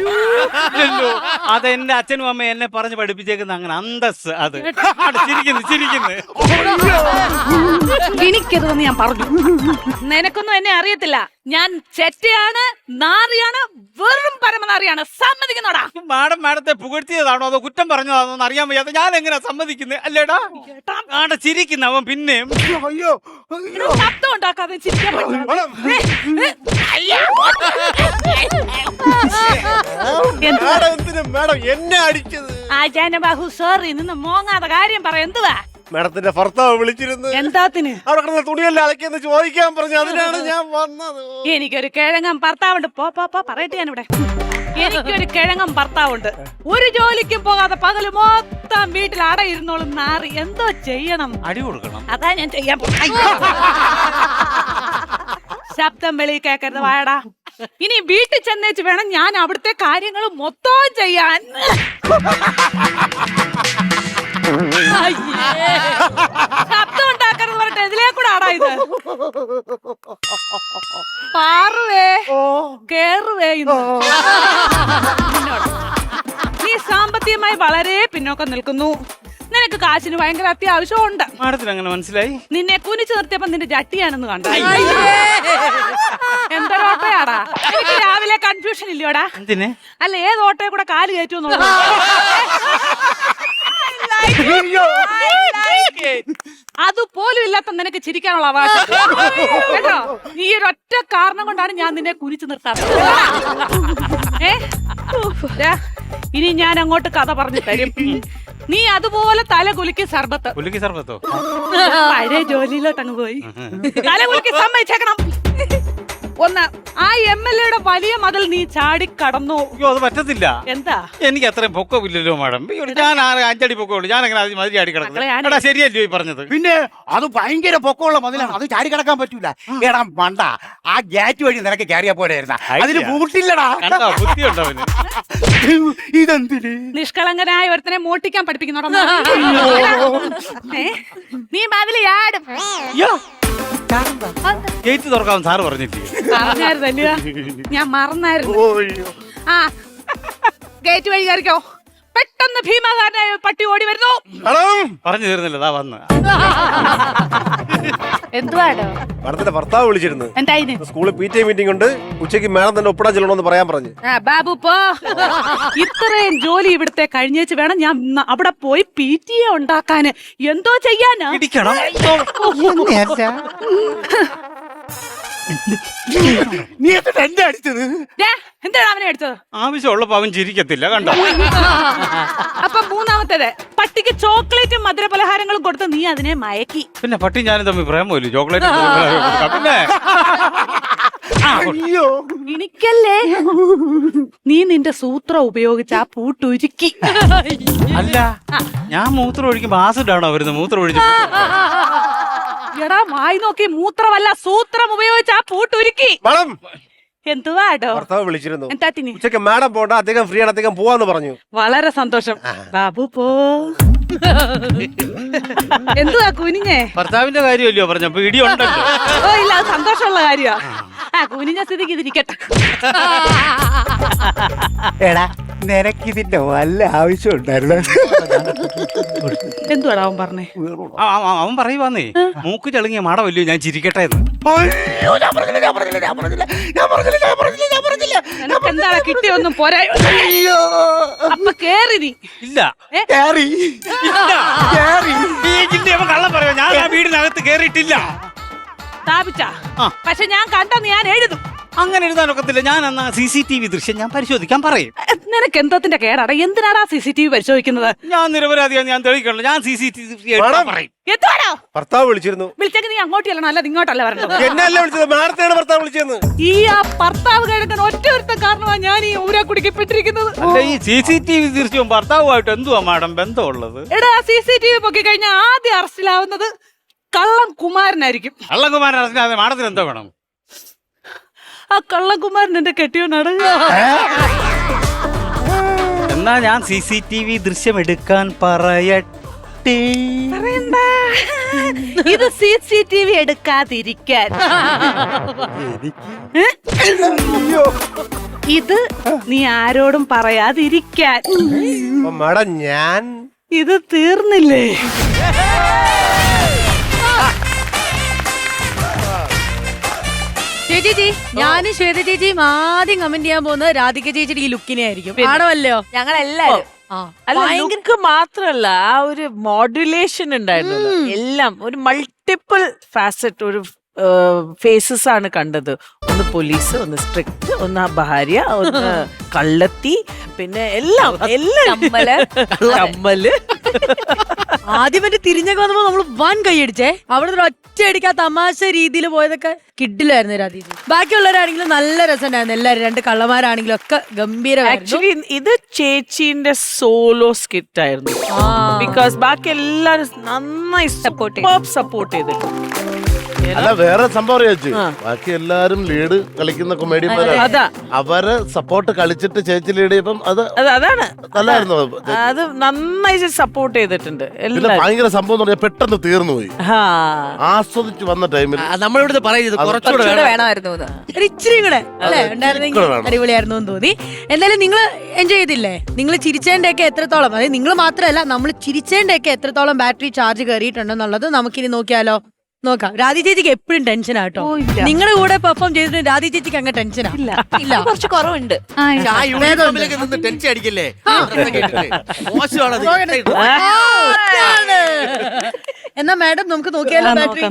അത് എന്റെ അച്ഛനും അമ്മ എന്നെ പറഞ്ഞ് പഠിപ്പിച്ചേക്കുന്ന അങ്ങനെ അന്തസ്. അത് ചിരിക്കുന്നു. എനിക്കതെന്ന് ഞാൻ പറഞ്ഞു. നിനക്കൊന്നും എന്നെ അറിയത്തില്ല. ഞാൻ ചെറ്റയാണ്, നാറിയാണ്, വെറും പരമനാറിയാണ്. സമ്മതിക്കുന്നോടാ? മാഡത്തെ പുകഴ്ത്തിയതാണോ അതോ കുറ്റം പറഞ്ഞതാണോ എന്ന് അറിയാൻ വയ്യാതെ ഞാൻ എങ്ങനെ സമ്മതിക്കുന്നത്? അല്ലേടാ ചിരിക്കുന്ന അവൻ പിന്നെയും. അയ്യോ, ശബ്ദം ഉണ്ടാക്കാതെ ചിരിക്കാൻ മാഡം എന്നെ അടിച്ചത്? ബാഹു സോറി, നിന്ന് മോങ്ങാതെ കാര്യം പറ. എന്തുവാ? മാഡത്തിന്റെ ഭർത്താവ് വിളിച്ചിരുന്നു. എന്താത്തിന്? അവിടെ കിടന്ന തുണിയെല്ലാം അലക്കിയെന്ന് ചോദിക്കാൻ പറഞ്ഞു. അതിനാണ് ഞാൻ വന്നത്. എനിക്കൊരു കിഴങ്ങൻ ഭർത്താവുണ്ട്. പറയട്ടെ ഞാനിവിടെ. എനിക്കൊരു കിഴങ്ങൻ ഭർത്താവുണ്ട്. ഒരു ജോലിക്കും പോകാതെ പകല് മൊത്തം വീട്ടിൽ അടയിരുന്നോളും നാറി. എന്തോ ചെയ്യണം? അടി കൊടുക്കണം. അതാ ഞാൻ ചെയ്യാൻ ശബ്ദം വെളി കേക്കരുത്. വായടാ. ഇനി വീട്ടിൽ ചെന്നേച്ച് വേണം ഞാൻ അവിടുത്തെ കാര്യങ്ങൾ മൊത്തം ചെയ്യാൻ. ശബ്ദം ഉണ്ടാക്കരുത് പറഞ്ഞിട്ട് ഇതിലേക്കൂടെ ആടാ ഇത്. പാറുവേ കേറുവേ. നീ സാമ്പത്തികമായി വളരെ പിന്നോക്കം നിൽക്കുന്നു. നിനക്ക് കാശിന് ഭയങ്കര അത്യാവശ്യമുണ്ട്. മാഡത്തിന് അങ്ങനെ മനസ്സിലായി? നിന്നെ കുനിച്ചു നിർത്തിയപ്പോ നിന്റെ ജട്ടിയാണെന്ന് കണ്ടു. എന്തൊരു ഓട്ടോയാടാ? എനിക്ക് രാവിലെ കൺഫ്യൂഷൻ ഇല്ലയോടാ? എന്തിന്? അല്ല, ഏത് ഓട്ടോയെ കൂടെ കാല് കയറ്റുമെന്നുള്ളത്. അതുപോലും ഇല്ലാത്ത നിനക്ക് ചിരിക്കാനുള്ള അവകാശം കേട്ടോ. ഈ ഒരൊറ്റ കാരണം കൊണ്ടാണ് ഞാൻ നിന്നെ കുനിച്ചു നിർത്താത്തത്. ഇനി ഞാൻ അങ്ങോട്ട് കഥ പറഞ്ഞു തരും. നീ അതുപോലെ തല കുലുക്കി സർബത്ത്. കുലുക്കി സർബത്തോ? പഴയ ജോലിയിലോട്ട് അങ്ങ് പോയി തല കുലുക്കി സമ്മതിച്ചേക്കണം. ഒന്ന്, ആ MLA വലിയ മതിൽ നീ ചാടിക്കടന്നു. അയ്യോ, അത് പറ്റത്തില്ല. എന്താ? എനിക്ക് അത്രയും പൊക്കമില്ലല്ലോ മാഡം. ഞാൻ 5 അടി പൊക്കമുള്ളൂ. ഞാൻ അങ്ങനെ മതിൽ ചാടി കിടക്കണം. ശരിയല്ലോ ഈ പറഞ്ഞത്? പിന്നെ അത് ഭയങ്കര പൊക്കമുള്ള മതിലാണ്. അത് ചാടി കിടക്കാൻ പറ്റൂല. എടാ മണ്ട, ആ ഗേറ്റ് വഴി നിനക്ക് കയറിയാ പോലെയായിരുന്ന. അതിന് ബൂട്ടില്ലടാ. ബുദ്ധിയുണ്ടോ അവന്? ഇതെന്തിന്? നിഷ്കളങ്കനായ ഒരുത്തനെ മോട്ടിക്കാൻ പഠിപ്പിക്കുന്നോടാ. നീ മതിൽ ചാടും. ഗേറ്റ് തുറക്കാൻ സാറ് പറഞ്ഞില്ലേ? പറഞ്ഞായിരുന്നല്ലോ, ഞാൻ മറന്നായിരുന്നു. ആ ഗേറ്റ് വഴി കയറിക്കോ. പെട്ടെന്ന് ഭീമാകാരനായ പട്ടി ഓടി വരുന്നു. പറഞ്ഞു തീർന്നില്ല, വന്ന് എന്തുവാടോ മാഡത്തിന്റെ ഭർത്താവ് വിളിച്ചിരുന്നു. എന്തായിരുന്നു സ്കൂളിൽ PTA മീറ്റിംഗ് ഉണ്ട്. ഉച്ചയ്ക്ക് മാഡം തന്നെ ഒപ്പിടാൻ ചെല്ലണമെന്ന് പറയാൻ പറഞ്ഞു. ബാബു പോ. ഇത്രയും ജോലി ഇവിടുത്തെ കഴിഞ്ഞേച്ച് വേണം ഞാൻ അവിടെ പോയി PTA ഉണ്ടാക്കാന്. എന്തോ ചെയ്യാനാ? നീ എന്നിട്ട് എന്നെ അടിച്ചത്? എന്താണ് അവനെ അടിച്ചത്? ആവശ്യമുള്ളപ്പോ അവൻ ചിരിക്കത്തില്ല കണ്ടോ. അപ്പൊ മൂന്നാമത്തേത്, പട്ടിക്ക് ചോക്ലേറ്റും മധുര പലഹാരങ്ങളും കൊടുത്ത് നീ അതിനെ മയക്കി. പിന്നെ പട്ടി ഞാനും തമ്മിൽ പ്രേമല്ലേ ചോക്ലേറ്റ് പിന്നെ അയ്യോ എനിക്കല്ലേ നീ നിന്റെ സൂത്രം ഉപയോഗിച്ച് ആ പൂട്ടുരുക്കി. അല്ല ഞാൻ മൂത്രം ഒഴിക്കുമ്പോ ആസിഡാണോ വരുന്നത്? മൂത്രം ഒഴിച്ചു എടാ വായി നോക്കി മൂത്രമല്ല സൂത്രം ഉപയോഗിച്ച് ആ പൂട്ടുരുക്കി. മാഡം എന്തുവാടോ ഭർത്താവ് വിളിച്ചിരുന്നു. എന്താത്തിന്? ഉച്ചയ്ക്ക് മാഡം പോണ്ട, അദ്ദേഹം ഫ്രീ ആണ്, അദ്ദേഹം പോവാന്ന് പറഞ്ഞു. വളരെ സന്തോഷം. ബാബു പോ. എന്തുവാ കുനിഞ്ഞേ? ഭർത്താവിന്റെ കാര്യമല്ലയോ പറഞ്ഞപ്പോ ഇടിയുണ്ടല്ലോ. ഓ ഇല്ല, അത് സന്തോഷമുള്ള കാര്യമാ. കുനിഞ്ഞ സ്ഥിതിക്ക് ഇതിരിക്കട്ടെ. എടാ നിനക്കിതിന്റെ വല്ല ആവശ്യം ഉണ്ടായിരുന്നു? എന്തുവാടാ അവൻ പറഞ്ഞേ? അവൻ പറയുവാന്നേ മൂക്ക് ചളുങ്ങിയ മാടമല്ലയോ ഞാൻ ചിരിക്കട്ടെ എന്ന്. എന്താടാ കിട്ടിയൊന്നും പോരാ. അപ്പൊ കേറി നീ. ഇല്ല കള്ളം പറയാ. ഞാൻ ആ വീടിനകത്ത് കേറിയിട്ടില്ല. സ്ഥാപിച്ച പക്ഷെ ഞാൻ കണ്ടെന്ന് ഞാൻ എഴുതും. അങ്ങനെ എഴുതാനൊക്കത്തില്ല. ഞാൻ എന്നാ CCTV ദൃശ്യം ഞാൻ പരിശോധിക്കാൻ പറയും. നിനക്ക് എന്തത്തിന്റെ കേടാടാ? എന്തിനാടാ CCTV പരിശോധിക്കുന്നത്? ഞാൻ നിരപരാധിയാണ്, ഞാൻ തെളിയിക്കണല്ലോ. ഞാൻ CCTV പറയും. എന്തുവാടോ? ഭർത്താവ് വിളിച്ചിരുന്നു. വിളിച്ചെങ്കിൽ നീ അങ്ങോട്ട് ചെല്ലണം, അല്ല ഇങ്ങോട്ടല്ല വരണ്ടത്. എന്നല്ല വിളിച്ചത്, മാഡത്തെയാണ് ഭർത്താവ് വിളിച്ചതെന്ന്. ഈ ആ ഭർത്താവ് കിടക്കുന്ന ഒറ്റ കാരണമാണ് ഞാൻ ഈ ഊരാ കുടിക്കപ്പെട്ടിരിക്കുന്നത്. അല്ല ഈ CCTV ദൃശ്യവും ഭർത്താവുമായിട്ട് എന്തുവാ മാഡം ബന്ധമുള്ളത്? എടാ CCTV പൊക്കി കഴിഞ്ഞാൽ ആദ്യം അറസ്റ്റിലാവുന്നത് കള്ളം കുമാരനായിരിക്കും. കള്ളകുമാരൻ അറിഞ്ഞാൽ മാഡത്തിന് എന്തോ വേണം? ആ കള്ളകുമാരൻ എന്റെ കെട്ടിയോനാണ്. എന്നാ ഞാൻ CCTV ദൃശ്യം എടുക്കാൻ പറയട്ടെ. ഇത് CCTV എടുക്കാതിരിക്കാൻ. ഇത് നീ ആരോടും പറയാതിരിക്കാൻ. മാഡം ഞാൻ ഇത് തീർന്നില്ലേ? ചേച്ചി ഞാനും ശ്വേത ചേച്ചിയും ആദ്യം കമന്റ് ചെയ്യാൻ പോകുന്നത് രാധിക ചേച്ചിയുടെ ഈ ലുക്കിനെ ആയിരിക്കും. ആണല്ലോ ഞങ്ങളെല്ലാരും അല്ല ലുക്ക് മാത്രല്ല, ആ ഒരു മോഡുലേഷൻ ഉണ്ടായിരുന്നു. എല്ലാം ഒരു മൾട്ടിപ്പിൾ ഫാസറ്റ്, ഒരു ഫേസസ് ആണ് കണ്ടത്. ഒന്ന് പോലീസ്, ഒന്ന് സ്ട്രിക്റ്റ്, ഒന്ന് ഭാര്യ, ഒന്ന് കള്ളത്തി, പിന്നെ എല്ലാം കമ്മല്. ആദ്യം മറ്റേ തിരിഞ്ഞൊക്കെ വന്നപ്പോ നമ്മള് വൻ കൈയടിച്ചേ. അവിടെ ഒരു ഒറ്റയടിക്കാ തമാശ രീതിയിൽ പോയതൊക്കെ കിഡിലായിരുന്നു രാധീജി. ബാക്കിയുള്ളവരാണെങ്കിലും നല്ല രസമുണ്ടായിരുന്നു. എല്ലാരും രണ്ട് കള്ളമാരാണെങ്കിലും ഒക്കെ ഗംഭീരമായിരുന്നു. ആക്ച്വലി ഇത് ചേച്ചിന്റെ സോളോ സ്കിറ്റ് ആയിരുന്നു. ബിക്കോസ് ബാക്കി എല്ലാരും നന്നായി സപ്പോർട്ട് ചെയ്തിട്ടുണ്ട്. അല്ല വേറെ സംഭവം ചേച്ചി, ബാക്കി എല്ലാരും ലീഡ് കളിക്കുന്ന കൊമേഡിയന്മാരാണ്. അവര് സപ്പോർട്ട് കളിച്ചിട്ട് ചേച്ചി ലീഡ് ചെയ്യപ്പം അതാണ് നല്ലായിരുന്നു. അത് നന്നായി സപ്പോർട്ട് ചെയ്തിട്ടുണ്ട്. ഭയങ്കര സംഭവം എന്ന് പറഞ്ഞാൽ പെട്ടെന്ന് തീർന്നു പോയി. ആസ്വദിച്ച് വന്ന ടൈമിൽ നമ്മളിവിടെ പറയുന്നത് കുറച്ചുകൂടെ വേണമായിരുന്നു. ഇച്ചിരി കൂടെ അല്ലേ ഉണ്ടായിരുന്നെങ്കിൽ അടിപൊളിയായിരുന്നു എന്ന് തോന്നി. എന്തായാലും നിങ്ങൾ എൻജോയ് ചെയ്തില്ലേ? നിങ്ങൾ ചിരിച്ചതിന്റെ ഒക്കെ എത്രത്തോളം, അതായത് നിങ്ങൾ മാത്രമല്ല നമ്മൾ ചിരിച്ചതിന്റെ ഒക്കെ എത്രത്തോളം ബാറ്ററി ചാർജ് കയറിയിട്ടുണ്ടെന്നുള്ളത് നമുക്കിനി നോക്കിയാലോ? നോക്കാം. രാധി ചേച്ചിക്ക് എപ്പോഴും ടെൻഷൻ ആട്ടോ. നിങ്ങളുടെ കൂടെ പെർഫോം ചെയ്തിട്ട് രാധി ചേച്ചിക്ക് അങ്ങ് ടെൻഷനാ. ഇല്ല കുറച്ച് കുറവുണ്ട്. ടെൻഷൻ അടിക്കല്ലേ? എന്നാ മാഡം നമുക്ക് നോക്കിയാലോ ബാറ്ററി?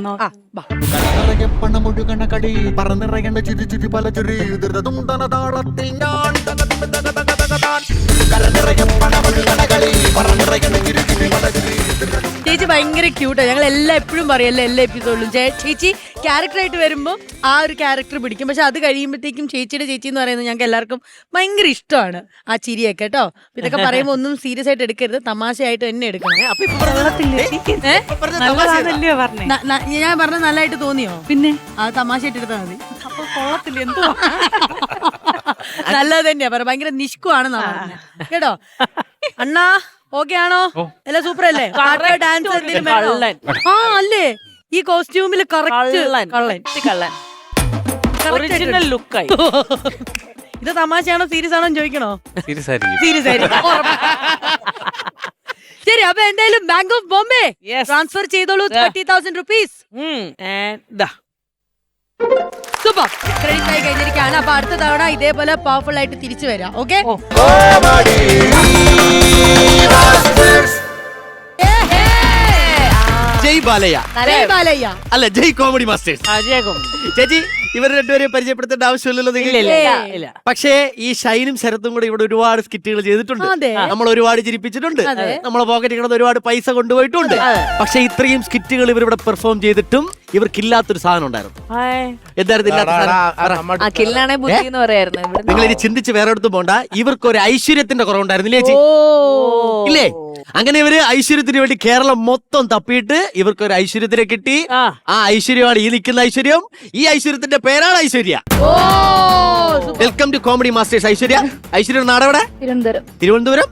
പണമൊഴുകണ കടി പറന്നിറങ്ങേണ്ട ചിരി ചിരി പല ചിരി ദുരിതം താളത്തിൽ ഞാൻ ചേച്ചി ഭയങ്കര ക്യൂട്ടാ. ഞങ്ങൾ എല്ലാം എപ്പോഴും പറയല്ലേ എല്ലാ എപ്പിസോഡിലും ചേച്ചി ക്യാരക്ടറായിട്ട് വരുമ്പോൾ ആ ഒരു ക്യാരക്ടർ പിടിക്കും. പക്ഷെ അത് കഴിയുമ്പോഴത്തേക്കും ചേച്ചിയുടെ ചേച്ചി എന്ന് പറയുന്നത് ഞങ്ങൾക്ക് എല്ലാവർക്കും ഭയങ്കര ഇഷ്ടമാണ്. ആ ചിരിയൊക്കെ കേട്ടോ. ഇതൊക്കെ പറയുമ്പോൾ ഒന്നും സീരിയസ് ആയിട്ട് എടുക്കരുത്, തമാശയായിട്ട് തന്നെ എടുക്കണം. ഞാൻ പറഞ്ഞ നല്ലതായിട്ട് തോന്നിയോ? പിന്നെ അത് തമാശയായിട്ട് എടുത്താൽ മതി. കൊള്ളത്തില്ല. എന്തുവാ നല്ലത് തന്നെയാ പറ. ഭയങ്കര നിഷ്കുവാണെന്നാ പറഞ്ഞത് കേട്ടോ. അണ്ണാ ഓക്കെ ആണോ? എല്ലാം സൂപ്പർ അല്ലേ? ഡാൻസ് എന്തെങ്കിലും വേണോ? അല്ലേ ഈ കോസ്റ്റ്യൂമിൽ കള്ളൻ ഒറിജിനൽ ലുക്കായി. ഇത് തമാശയാണോ സീരിയസ് ആണോ ചോദിക്കണോ? സീരിയസ് ആയിരിക്കും. സീരിയസ് ആയിരിക്കും. ശരി, അപ്പൊ എന്തായാലും ബാങ്ക് ഓഫ് ബോംബെ ട്രാൻസ്ഫർ ചെയ്തോളൂ 30,000 rupees. സൂപ്പർ, ക്രെഡിറ്റ് ആയി കഴിഞ്ഞിരിക്കുകയാണ്. അപ്പൊ അടുത്ത തവണ ഇതേപോലെ പവർഫുൾ ആയിട്ട് തിരിച്ചു വരാം. ഓക്കെ, ജയ് ബാലയ്യ ബാലയ്യ അല്ല ജയ് കോമഡി മാസ്റ്റേഴ്സ്. ചേച്ചി ഇവർ രണ്ടുപേരെയും പരിചയപ്പെടുത്തേണ്ട ആവശ്യമില്ലല്ലോ നിങ്ങൾ. പക്ഷേ ഈ ഷൈനും ശരത്തും കൂടെ ഇവിടെ ഒരുപാട് സ്കിറ്റുകൾ ചെയ്തിട്ടുണ്ട്. നമ്മൾ ഒരുപാട് ചിരിപ്പിച്ചിട്ടുണ്ട്. നമ്മളെ പോക്കറ്റിൽ കിടന്ന് ഒരുപാട് പൈസ കൊണ്ടുപോയിട്ടുണ്ട്. പക്ഷെ ഇത്രയും സ്കിറ്റുകൾ ഇവർ ഇവിടെ പെർഫോം ചെയ്തിട്ടും ഇവർക്കില്ലാത്തൊരു സാധനം ഉണ്ടായിരുന്നു. എന്തായിരുന്നു ഇല്ലാത്ത സാധനം? നിങ്ങൾ ഇനി ചിന്തിച്ച് വേറെ അടുത്ത് പോണ്ട. ഇവർക്ക് ഒരു ഐശ്വര്യത്തിന്റെ കുറവുണ്ടായിരുന്നില്ലേ ചേച്ചി? ഇല്ലേ? അങ്ങനെ ഇവര് ഐശ്വര്യത്തിന് വേണ്ടി കേരളം മൊത്തം തപ്പിയിട്ട് ഇവർക്ക് ഒരു ഐശ്വര്യത്തിനെ കിട്ടി. ആ ഐശ്വര്യമാണ് ഈ നിൽക്കുന്ന ഐശ്വര്യം. ഈ ഐശ്വര്യത്തിന്റെ പേരാണ് Aishwarya. Welcome to comedy masters. Aishwarya നാടെവിടെ? തിരുവനന്തപുരം,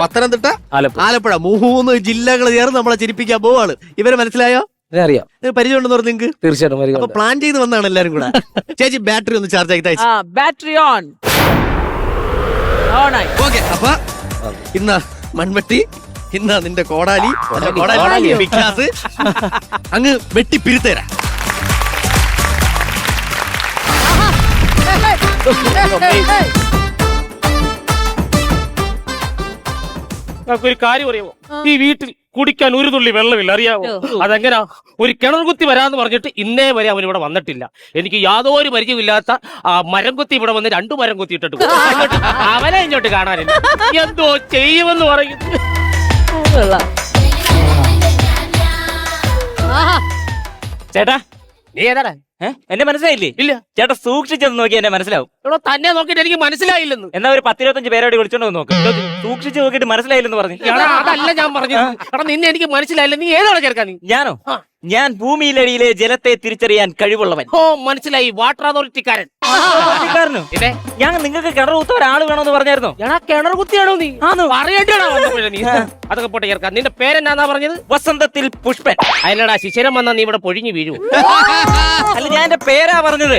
പത്തനംതിട്ട, ആലപ്പുഴ 3 ജില്ലകൾ ചേർന്ന് നമ്മളെ ചിരിപ്പിക്കാൻ പോവാണ്. ഇവരെ മനസ്സിലായോ? അറിയാം, പരിചയമുണ്ടെന്ന് പറഞ്ഞു നിങ്ങൾക്ക്? തീർച്ചയായിട്ടും. അപ്പൊ പ്ലാൻ ചെയ്ത് വന്നാണ് എല്ലാരും കൂടെ. ചേച്ചി ബാറ്ററി ഒന്ന് ചാർജ് ആക്കി തയ്ച്ചു. Battery on. ഓക്കെ, അപ്പൊ ഇന്ന മൺവെട്ടി, ഇന്ന നിന്റെ കോടാലി, വിക്ലാസ് അങ്ങ് വെട്ടി പിരിത്തരാ. ഒരു കാര്യം അറിയാമോ? ഈ വീട്ടിൽ കുടിക്കാൻ ഒരു തുള്ളി വെള്ളമില്ല, അറിയാമോ? അതെങ്ങനാ? ഒരു കിണർ കുത്തി വരാന്ന് പറഞ്ഞിട്ട് ഇന്നേ വരെ അവൻ ഇവിടെ വന്നിട്ടില്ല. എനിക്ക് യാതൊരു പരിചയമില്ലാത്ത മരം കുത്തി ഇവിടെ വന്ന് 2 മരം കുത്തി ഇട്ടിട്ട് അവനെ ഇങ്ങോട്ട് കാണാനില്ല. എന്തോ ചെയ്യുമെന്ന് പറയുന്നു. ചേട്ടാ, നീ ഏതാടാ? എന്നെ മനസ്സിലായില്ലേ? ഇല്ല. ചേട്ടാ സൂക്ഷിച്ചെന്ന് നോക്കി എന്നെ മനസ്സിലാവും. ഇവിടെ തന്നെ നോക്കിയിട്ട് എനിക്ക് മനസ്സിലായില്ലെന്ന്. എന്നാ ഒരു 10-25 പേരോട് വിളിച്ചോണ്ട് നോക്ക്. സൂക്ഷിച്ച് നോക്കിയിട്ട് മനസ്സിലായില്ലെന്ന് പറഞ്ഞു. അതല്ല ഞാൻ പറഞ്ഞത്. എടാ നിന്നെ എനിക്ക് മനസ്സിലായില്ല. നീ ഏതാണ് ചേർക്കാൻ? നീ ഞാനോ? ഞാൻ ഭൂമിയിലടിയിലെ ജലത്തെ തിരിച്ചറിയാൻ കഴിവുള്ളവൻ. ഓ മനസ്സിലായി, വാട്ടർ അതോറിറ്റിക്കാരൻ. ഞാൻ നിങ്ങൾക്ക് കിണർ കുത്ത ഒരാൾ വേണമെന്ന് പറഞ്ഞായിരുന്നോ? എടാ കിണർ കുത്തിയാണോ നീ? പറയേണ്ടടാ നീ. അതൊക്കെ പോട്ടെ ചേർക്കാൻ. നിന്റെ പേരെന്നാ പറഞ്ഞത്? വസന്തത്തിൽ പുഷ്പൻ. അതിനടാ ശിശിരം വന്നാ നീ ഇവിടെ പൊഴിഞ്ഞു വീഴൂ. അല്ല ഞാൻ എന്റെ പേരാ പറഞ്ഞത്.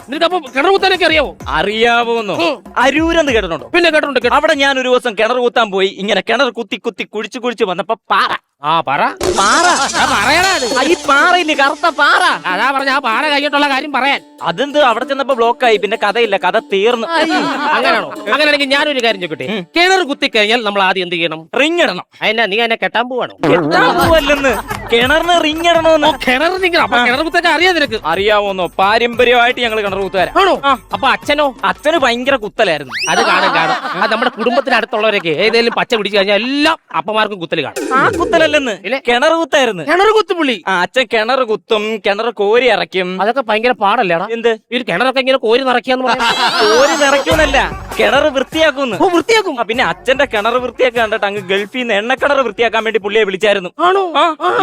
നിനക്കപ്പൊ കിണർ കുത്താനൊക്കെ അറിയാവോ? അറിയാവോന്നോ? അരൂരെന്ന് കേട്ടിട്ടുണ്ടോ? പിന്നെ കേട്ടിട്ടുണ്ട്. അവിടെ ഞാൻ ഒരു ദിവസം കിണർ കുത്താൻ പോയി. ഇങ്ങനെ കിണർ കുത്തി കുത്തി കുഴിച്ചു വന്നപ്പോ പാറ. ഈ പാറയില്ലേ, കറുത്ത പാറ. അതാ പറഞ്ഞ ആ പാറ കഴിഞ്ഞിട്ടുള്ള കാര്യം പറയാൻ. അതെന്ത് അവിടെ ചെന്നപ്പോ ബ്ലോക്കായി. പിന്നെ കഥയില്ല, കഥ തീർന്നു. അങ്ങനെയാണോ? അങ്ങനെയാണെങ്കിൽ ഞാനൊരു കാര്യം ചോദിക്കട്ടെ. കിണർ കുത്തി കഴിഞ്ഞാൽ നമ്മൾ ആദ്യം എന്ത് ചെയ്യണം? റിങ് ഇടണം. അതിനാ നീ എന്നെ കെട്ടാൻ പോവാണോ? കെട്ടാൻ പോവല്ലെന്ന്, കിണറിന് റിങ് ഇടണോന്ന്. കിണർ കിണർ കുത്തൊക്കെ അറിയാം നിനക്ക്? അറിയാവോന്നോ? പാരമ്പര്യമായിട്ട് ഞങ്ങൾ കിണർ കുത്തുകാരാ. ആണോ? അപ്പൊ അച്ഛനോ? അച്ഛന് ഭയങ്കര കുത്തലായിരുന്നു. അത് കാണും. അത് നമ്മുടെ കുടുംബത്തിന് അടുത്തുള്ളവരൊക്കെ ഏതെങ്കിലും പച്ച പിടിച്ചു കഴിഞ്ഞാൽ എല്ലാം അപ്പമാർക്കും കുത്തല് കാണും. ആ കുത്തലല്ലെന്ന്, കിണർ കുത്തായിരുന്നു. കിണർ കുത്തുപുള്ളി. അച്ഛൻ കിണർ കുത്തും, കിണർ കോരി ഇറക്കും. അതൊക്കെ ഭയങ്കര പാടല്ലേടാ? എന്ത് ഈ കിണറൊക്കെ ഇങ്ങനെ കോരി നിറയ്ക്കാന്ന് പറയാം. കോരി നിറയ്ക്കുന്നല്ല, കിണർ വൃത്തിയാക്കുന്നു. വൃത്തിയാക്കും. പിന്നെ അച്ഛന്റെ കിണർ വൃത്തിയാക്കാൻ കണ്ടിട്ട് അങ്ങ് ഗൾഫിൽ നിന്ന് എണ്ണക്കിണർ വൃത്തിയാക്കാൻ വേണ്ടി പുള്ളിയെ വിളിച്ചായിരുന്നു. ആണോ?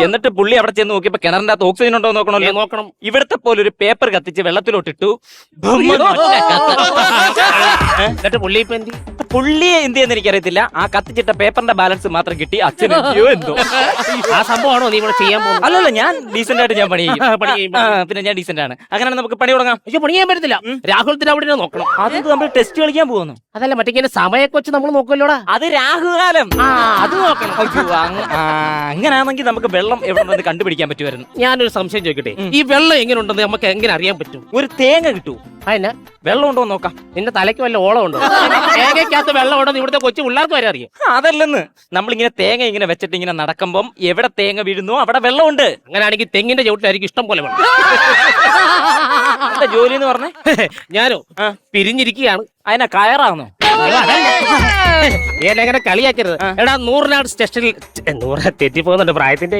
എന്നിട്ട് പുള്ളി അവിടെ ചെന്ന് നോക്കിയപ്പോ കിണറിന്റെ അകത്ത് ഓക്സിജൻ ഉണ്ടോ നോക്കണല്ലോ. നോക്കണം. ഇവിടത്തെ പോലെ ഒരു പേപ്പർ കത്തിച്ച് വെള്ളത്തിലോട്ടിട്ടു. എന്നിട്ട് പുള്ളി ഇപ്പൊ എന്ത്? പുള്ളിയെ എന്ത് ചെയ്യുന്ന എനിക്കറിയത്തില്ല. ആ കത്തിച്ചിട്ട പേപ്പറിന്റെ ബാലൻസ് മാത്രം കിട്ടി. അച്ഛന് എന്തോ ആ സംഭവമാണോ നീ ഇവിടെ ചെയ്യാൻ പോകുന്നത്? അല്ലല്ല, ഞാൻ ഡീസന്റ് ആയിട്ട് ഞാൻ പണി ചെയ്യും. പിന്നെ ഞാൻ ഡീസന്റ് ആണ്. അങ്ങനെ നമുക്ക് പണി തുടങ്ങാം. പക്ഷെ പണി ചെയ്യാൻ പറ്റത്തില്ല. രാഹുലത്തിന് അവിടെ നോക്കണം. അത് നമ്മൾ ടെസ്റ്റ് കളിക്കാൻ പോകുന്നു. അതല്ല, മറ്റേ സമയമൊക്കെ വെച്ച് നമ്മൾ നോക്കുമല്ലോടാ. അത് രാഹുകാലം. അത് നോക്കണം. അങ്ങനാണെങ്കിൽ നമുക്ക് വെള്ളം എവിടെ നിന്ന് കണ്ടുപിടിക്കാൻ പറ്റുമായിരുന്നു. ഞാനൊരു സംശയം ചോദിക്കട്ടെ. ഈ വെള്ളം എങ്ങനെ ഉണ്ടെന്ന് നമുക്ക് എങ്ങനെ അറിയാൻ പറ്റും? ഒരു തേങ്ങ കിട്ടൂ. അതിന് വെള്ളം ഉണ്ടോ നോക്കാം. നിന്റെ തലയ്ക്ക് വല്ല ഓളം ഉണ്ടോ? തേങ്ങയ്ക്കകത്ത് വെള്ളം ഉണ്ടോ ഇവിടുത്തെ കൊച്ചു പിള്ളേർക്ക് വരെ അറിയാം. അതല്ലെന്ന്, നമ്മളിങ്ങനെ തേങ്ങ ഇങ്ങനെ വെച്ചിട്ട് ഇങ്ങനെ നടക്കുമ്പം എവിടെ തേങ്ങ വീഴുന്നോ അവിടെ വെള്ളമുണ്ട്. അങ്ങനെയാണെങ്കിൽ തെങ്ങിന്റെ ചുവട്ടിലായിരിക്കും ഇഷ്ടം പോലെ വെള്ളം. എന്താ ജോലി എന്ന് പറഞ്ഞേ? ഞാനോ പിരിഞ്ഞിരിക്കുകയാണ്. അതിനാ കയറാന്നോ? എങ്ങനെ കളിയാക്കരുത്. എടാ നൂറിനാട് സ്റ്റേഷനിൽ തെറ്റിപ്പോകുന്നുണ്ട് പ്രായത്തിന്റെ.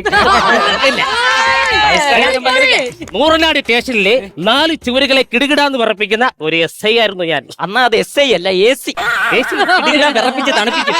നൂറിനാട് സ്റ്റേഷനിലെ 4 ചുവരുകളെ കിടുകിടാന്ന് വിറപ്പിക്കുന്ന ഒരു SI ആയിരുന്നു ഞാൻ. അന്നാ അത് SI അല്ല, AC. വിറപ്പിച്ച് തണുപ്പിക്കും.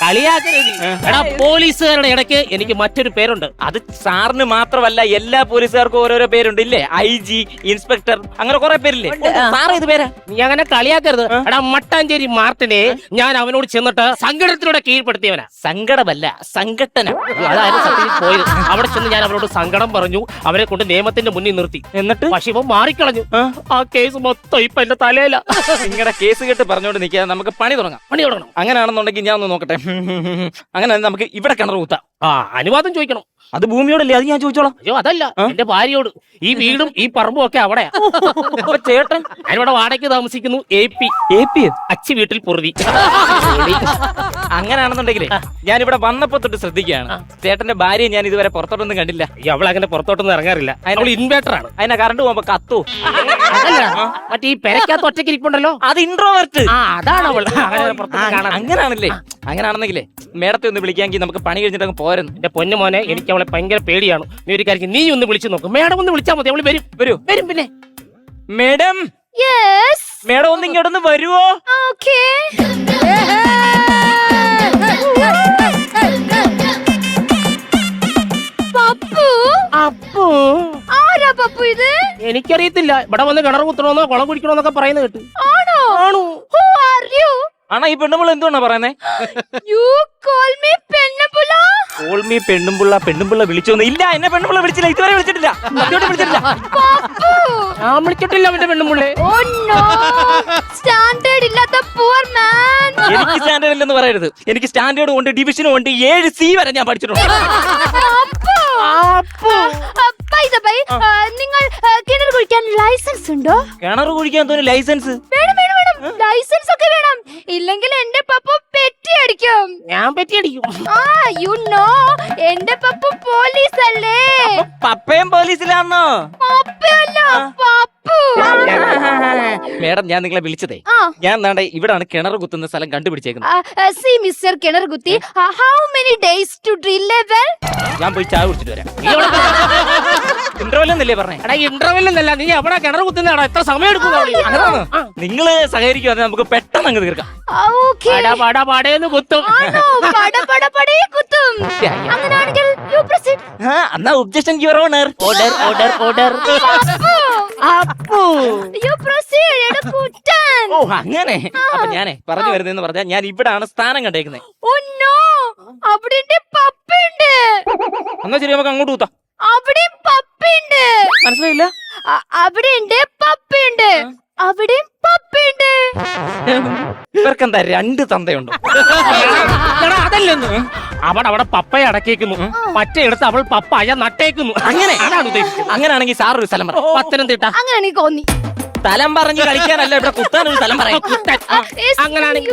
കളിയാക്കരുത്. എടാ പോലീസുകാരുടെ ഇടയ്ക്ക് എനിക്ക് മറ്റൊരു പേരുണ്ട്. അത് സാറിന് മാത്രമല്ല, എല്ലാ പോലീസുകാർക്കും ഓരോരോ പേരുണ്ട് ഇല്ലേ? IG, ഇൻസ്പെക്ടർ, അങ്ങനെ കുറെ പേരില്ലേ? സാറ് ഇത് പേരാ. നീ അങ്ങനെ കളിയാക്കരുത്. എടാ മട്ടാഞ്ചേരി മാർട്ടിനെ ഞാൻ അവനോട് ചെന്നിട്ട് സങ്കടത്തിലൂടെ കീഴ്പ്പെടുത്തിയവനാ. സങ്കടമല്ല, സംഘട്ടന. അതായത് സത്യത്തിൽ പോയത്. അവിടെ ചെന്ന് ഞാൻ അവനോട് സങ്കടം പറഞ്ഞു. പറഞ്ഞു അവരെ കൊണ്ട് നിയമത്തിന്റെ മുന്നിൽ നിർത്തി. എന്നിട്ട് പക്ഷെ ഇവൻ മാറിക്കളഞ്ഞു. ആ കേസ് മൊത്തം ഇപ്പൊ എന്റെ തലയില. നിങ്ങളുടെ കേസ് കേട്ട് പറഞ്ഞോണ്ട് നിൽക്കാതെ നമുക്ക് പണി തുടങ്ങാം. അങ്ങനെയാണെന്നുണ്ടെങ്കിൽ ഞാൻ ഒന്ന് നോക്കട്ടെ. അങ്ങനെ നമുക്ക് ഇവിടെ കിണർ കുത്താം. അനുവാദം ചോദിക്കണം. അത് ഭൂമിയോടല്ലേ? അത് ഞാൻ ചോദിച്ചോളാം. അയ്യോ അതല്ല, എന്റെ ഭാര്യയോട്. ഈ വീടും ഈ പറമ്പും ഒക്കെ അവിടെയാ. അപ്പൊ ചേട്ടൻ ഞാനിവിടെ വാടകയ്ക്ക് താമസിക്കുന്നു. AP അച്ചി വീട്ടിൽ പൊറുതി. അങ്ങനെയാണെന്നുണ്ടെങ്കിലേ ഞാനിവിടെ വന്നപ്പോ തൊട്ട് ശ്രദ്ധിക്കുകയാണ്. ചേട്ടന്റെ ഭാര്യയെ ഞാൻ ഇതുവരെ പുറത്തോട്ടൊന്നും കണ്ടില്ല. അവൾ അങ്ങനെ പുറത്തോട്ടൊന്നും ഇറങ്ങാറില്ല. അവൾ ഇൻവേർട്ടർ ആണ്. അതിനെ കറണ്ട് പോകുമ്പോ കത്തോ? മറ്റേ ഈ പെരക്കകത്ത് ഒറ്റയ്ക്ക് ഇരിപ്പുണ്ടല്ലോ, അത് ഇൻട്രോവേർട്ട്. അതാണ് അവൾ. അങ്ങനാണല്ലേ? അങ്ങനെയാണെന്നെങ്കിലേ മേഡത്തെ ഒന്ന് വിളിക്കാമെങ്കിൽ നമുക്ക് പണി കഴിഞ്ഞിട്ട് അങ്ങ് പോരുന്നു. എന്റെ പൊന്നു മോനെ, എനിക്ക് അവളെ ഭയങ്കര പേടിയാണ്. നീ ഒരു കാര്യം, നീ ഒന്ന് വിളിച്ചു നോക്കും. മേഡം ഒന്ന് വിളിച്ചാൽ മതി, അവള് വരും. വരും പിന്നെ. മേഡം, മേഡം ഒന്ന് ഇങ്ങോട്ടൊന്ന് വരുവോ? എനിക്കറിയത്തില്ല. ഇവിടെ വന്ന് കിണർ കുത്തണമെന്നോ കുളം കുടിക്കണമെന്നൊക്കെ പറയുന്നത് കേട്ട്. ആണോ? ഈ പെണ്ണുമ്പുള്ള എന്തുകൊണ്ടാ പറയുന്നേ? പെണ്ണുമ്പുള്ള വിളിച്ചോന്ന്? ഇല്ല, എന്നെ പെണ്ണുമ്പുള്ള വിളിച്ചില്ല. ഇതുവരെ വിളിച്ചിട്ടില്ല. വിളിച്ചിട്ടില്ല. ഞാൻ വിളിച്ചിട്ടില്ല അവന്റെ പെണ്ണുമ്പുള്ളേ. എനിക്ക് സ്റ്റാൻഡേർഡ് ഇല്ലെന്ന് പറയരുത്. എനിക്ക് സ്റ്റാൻഡേർഡ് കൊണ്ട് ഡിവിഷനും കൊണ്ട് 7C വരെ ഞാൻ പഠിച്ചിട്ടുണ്ട്. നിങ്ങൾ കിണർ കുഴിക്കാൻ ലൈസൻസ് ഉണ്ടോ? കിണർ കുഴിക്കാൻ തോന്നുന്നു ലൈസൻസ് വേണം. ലൈസൻസ് ഒക്കെ വേണം, ഇല്ലെങ്കിൽ എന്റെ പപ്പ പെറ്റി അടിക്കും. ഞാൻ പെറ്റി അടിക്കും. എന്റെ പപ്പ പോലീസ് അല്ലേ? പപ്പയും പോലീസിലാണോ? പപ്പയല്ല, പപ്പു. മേഡം, ഞാൻ നിങ്ങളെ വിളിച്ചതേ, ഞാൻ നാടെ ഇവിടാണ് കിണർ കുത്തുന്ന സ്ഥലം കണ്ടുപിടിച്ചേക്കുന്നത്. സി മിസ്റ്റർ കിണർ കുത്തി, how many days to drill a well? ഞാൻ പോയി ചായ കുടിച്ചിട്ട് വരാം. ഇന്റർവെൽ എന്നല്ലേ പറഞ്ഞേ? ഇന്റർവെൽ എന്നല്ല, നീ എവിടെ കിണർ കുത്തുന്നതാണോ? എത്ര സമയം എടുക്കും? നിങ്ങള് സഹകരിക്കുവാതെ നമുക്ക് പെട്ടെന്ന് അങ്ങ് തീർക്കാം. കുത്തും. അങ്ങനെയാണെങ്കിൽ എന്നാ ഒബ്ജക്ഷൻ യുവർ ഓണർ. ഓർഡർ. ഓ അങ്ങനെ. അപ്പൊ ഞാനേ പറഞ്ഞു വരുന്നതെന്ന് പറഞ്ഞാൽ ഞാൻ ഇവിടാണ് സ്ഥാനം കണ്ടേക്കുന്നത്. എന്നാ ശരി, നമുക്ക് അങ്ങോട്ട് കൂത്താം. അവിടെയും പപ്പയുണ്ട്. മനസ്സിലായില്ല? അവിടെയുണ്ട് പപ്പയുണ്ട്. അവിടെയും പപ്പയുണ്ട്. ഇവർക്കെന്താ രണ്ട് തന്തയുണ്ടോ? അതല്ലെന്ന്. അവിടെ പപ്പയെ അടക്കേക്കുന്നു, മറ്റേ എടുത്ത് അവൾ പപ്പായ നട്ടേക്കുന്നു. അങ്ങനെ അങ്ങനെയാണെങ്കിൽ സാർ ഒരു സ്ഥലം പറ. പത്തനംതിട്ട. അങ്ങനെയാണെങ്കിൽ കോന്നി. സ്ഥലം പറഞ്ഞു കളിക്കാനല്ല, ഇവിടെ കുത്താൻ ഒരു സ്ഥലം പറയാം. അങ്ങനെയാണെങ്കിൽ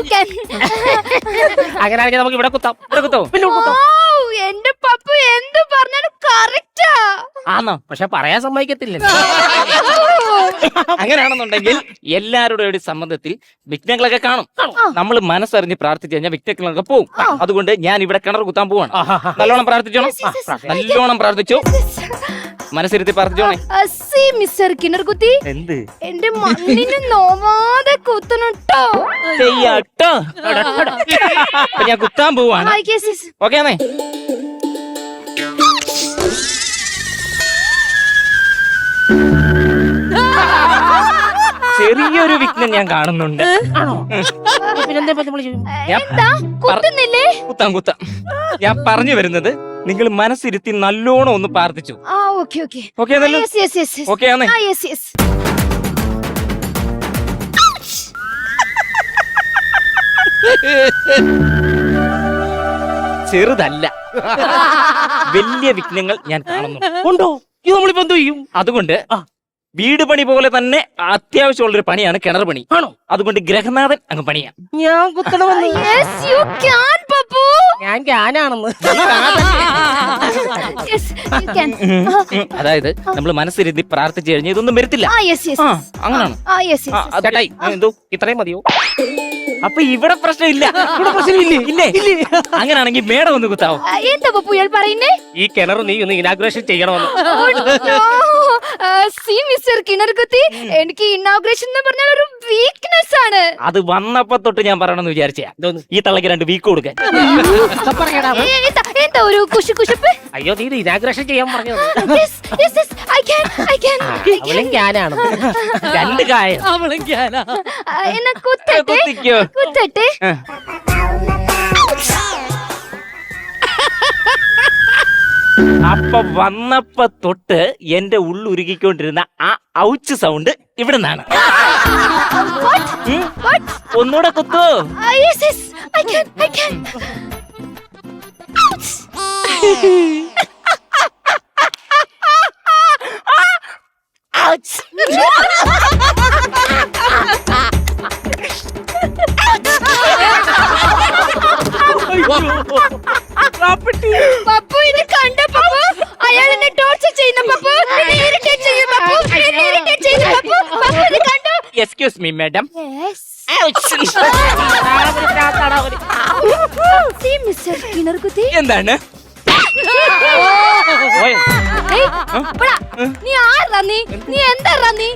നമുക്ക് ഇവിടെ കുത്താം. എന്റെ പപ്പ എന്ത് പറഞ്ഞാലും കറക്റ്റാ. ആണോ? പക്ഷെ പറയാൻ സമ്മതിക്കത്തില്ല. അങ്ങനെയാണെന്നുണ്ടെങ്കിൽ എല്ലാവരുടെ സംബന്ധത്തിൽ വിഘ്നങ്ങളൊക്കെ കാണും. നമ്മൾ മനസ്സറിഞ്ഞ് പ്രാർത്ഥിച്ചു കഴിഞ്ഞാൽ വിഘ്നങ്ങളൊക്കെ പോകും. അതുകൊണ്ട് ഞാൻ ഇവിടെ കിണർ കുത്താൻ പോവാണ്. നല്ലോണം പ്രാർത്ഥിച്ചോണം. നല്ലോണം പ്രാർത്ഥിച്ചു, മനസ്സിരുത്തി പ്രാർത്ഥിച്ചോണേ. മിസ്റ്റർ കിണർ കുത്തി, എന്ത്? എന്റെ മണ്ണിന് നോവാതെ കുത്തണട്ടോ. ഞാൻ കുത്താൻ പോവാണ്. ഓക്കെ ആണേ? ചെറിയൊരു വിഘ്നം ഞാൻ കാണുന്നുണ്ട്. കുത്താം. ഞാൻ പറഞ്ഞു വരുന്നത്, നിങ്ങൾ മനസ്സിരുത്തി നല്ലോണം ഒന്ന് പ്രാർത്ഥിച്ചു. ഓക്കെ ആണേ? ചെറുതല്ല, വലിയ വിഘ്നങ്ങൾ ഞാൻ കാണുന്നു. ഉണ്ടോ? ഇത് നമ്മളിപ്പോ എന്ത് ചെയ്യും? അതുകൊണ്ട് വീട് പണി പോലെ തന്നെ അത്യാവശ്യമുള്ളൊരു പണിയാണ് കിണർ പണി. ആണോ? അതുകൊണ്ട് ഗ്രഹനാഥൻ അങ്ങ് പണിയാ. ഞാൻ കുത്തണമെന്ന്. ഞാൻ ക്യാനാണെന്ന്. അതായത് നമ്മൾ മനസ്സിരുത്തി പ്രാർത്ഥിച്ചു കഴിഞ്ഞാൽ ഇതൊന്നും വരത്തില്ല. അങ്ങനെയാണ്. ചേട്ടായി എന്തോ ഇത്രയും മതിയോ? അപ്പൊ ഇവിടെ പ്രശ്നമില്ല. ഇവിടെ പ്രശ്നമില്ലേ? ഇല്ലേ? അങ്ങനെയാണെങ്കിൽ മേഡം ഒന്ന് കുത്താവോ? എന്താ പപ്പുയാൾ പറയുന്നേ? ഈ കിണർ നീ ഒന്ന് ഇനാഗ്രേഷൻ ചെയ്യണമെന്ന്. മിസ്റ്റർ കിണർ കുത്തി, എനിക്ക് ഇനാഗ്രേഷൻ എന്ന് പറഞ്ഞാൽ ഒരു വീക്ക്നെസ് ആണ്. അത് വന്നപ്പോ തൊട്ട് ഞാൻ പറയണമെന്ന് വിചാരിച്ചാ ഈ തള്ളക്ക് 2 വീക്ക് കൊടുക്കാൻ. എന്താ ഒരു കുശുകുശുപ്പ്? അയ്യോ, നീ ഇനാഗ്രേഷൻ ചെയ്യാൻ പറഞ്ഞത്. അവളും ക്യാനാണ്. 2 കായം. അവളും ക്യാനാ. എന്നെ കുത്തട്ടെ. കുത്തട്ടെ. അപ്പൊ വന്നപ്പോ തൊട്ട് എന്റെ ഉള്ളുരുകിക്കൊണ്ടിരുന്ന ആ ഔച്ച് സൗണ്ട് ഇവിടെ നിന്നാണ്. ഒന്നുകൂടെ കുത്തു. Yes, yes, I can. Pappu ഇത് കണ്ട പപ്പു, അയാൾ എന്നെ ടോർച്ചർ ചെയ്യുന്ന പപ്പു, എന്നെ ഇറിറ്റേറ്റ് ചെയ്യും പപ്പു, എന്നെ ഇറിറ്റേറ്റ് ചെയ്യുന്ന പപ്പു, പപ്പു ഇത് കണ്ടോ? Excuse me madam. Yes. See, Mr. കിണർകുത്തി. എന്താണ്? ഏയ്, പോടാ. നീ ആരാ നീ? നീ എന്താ നീ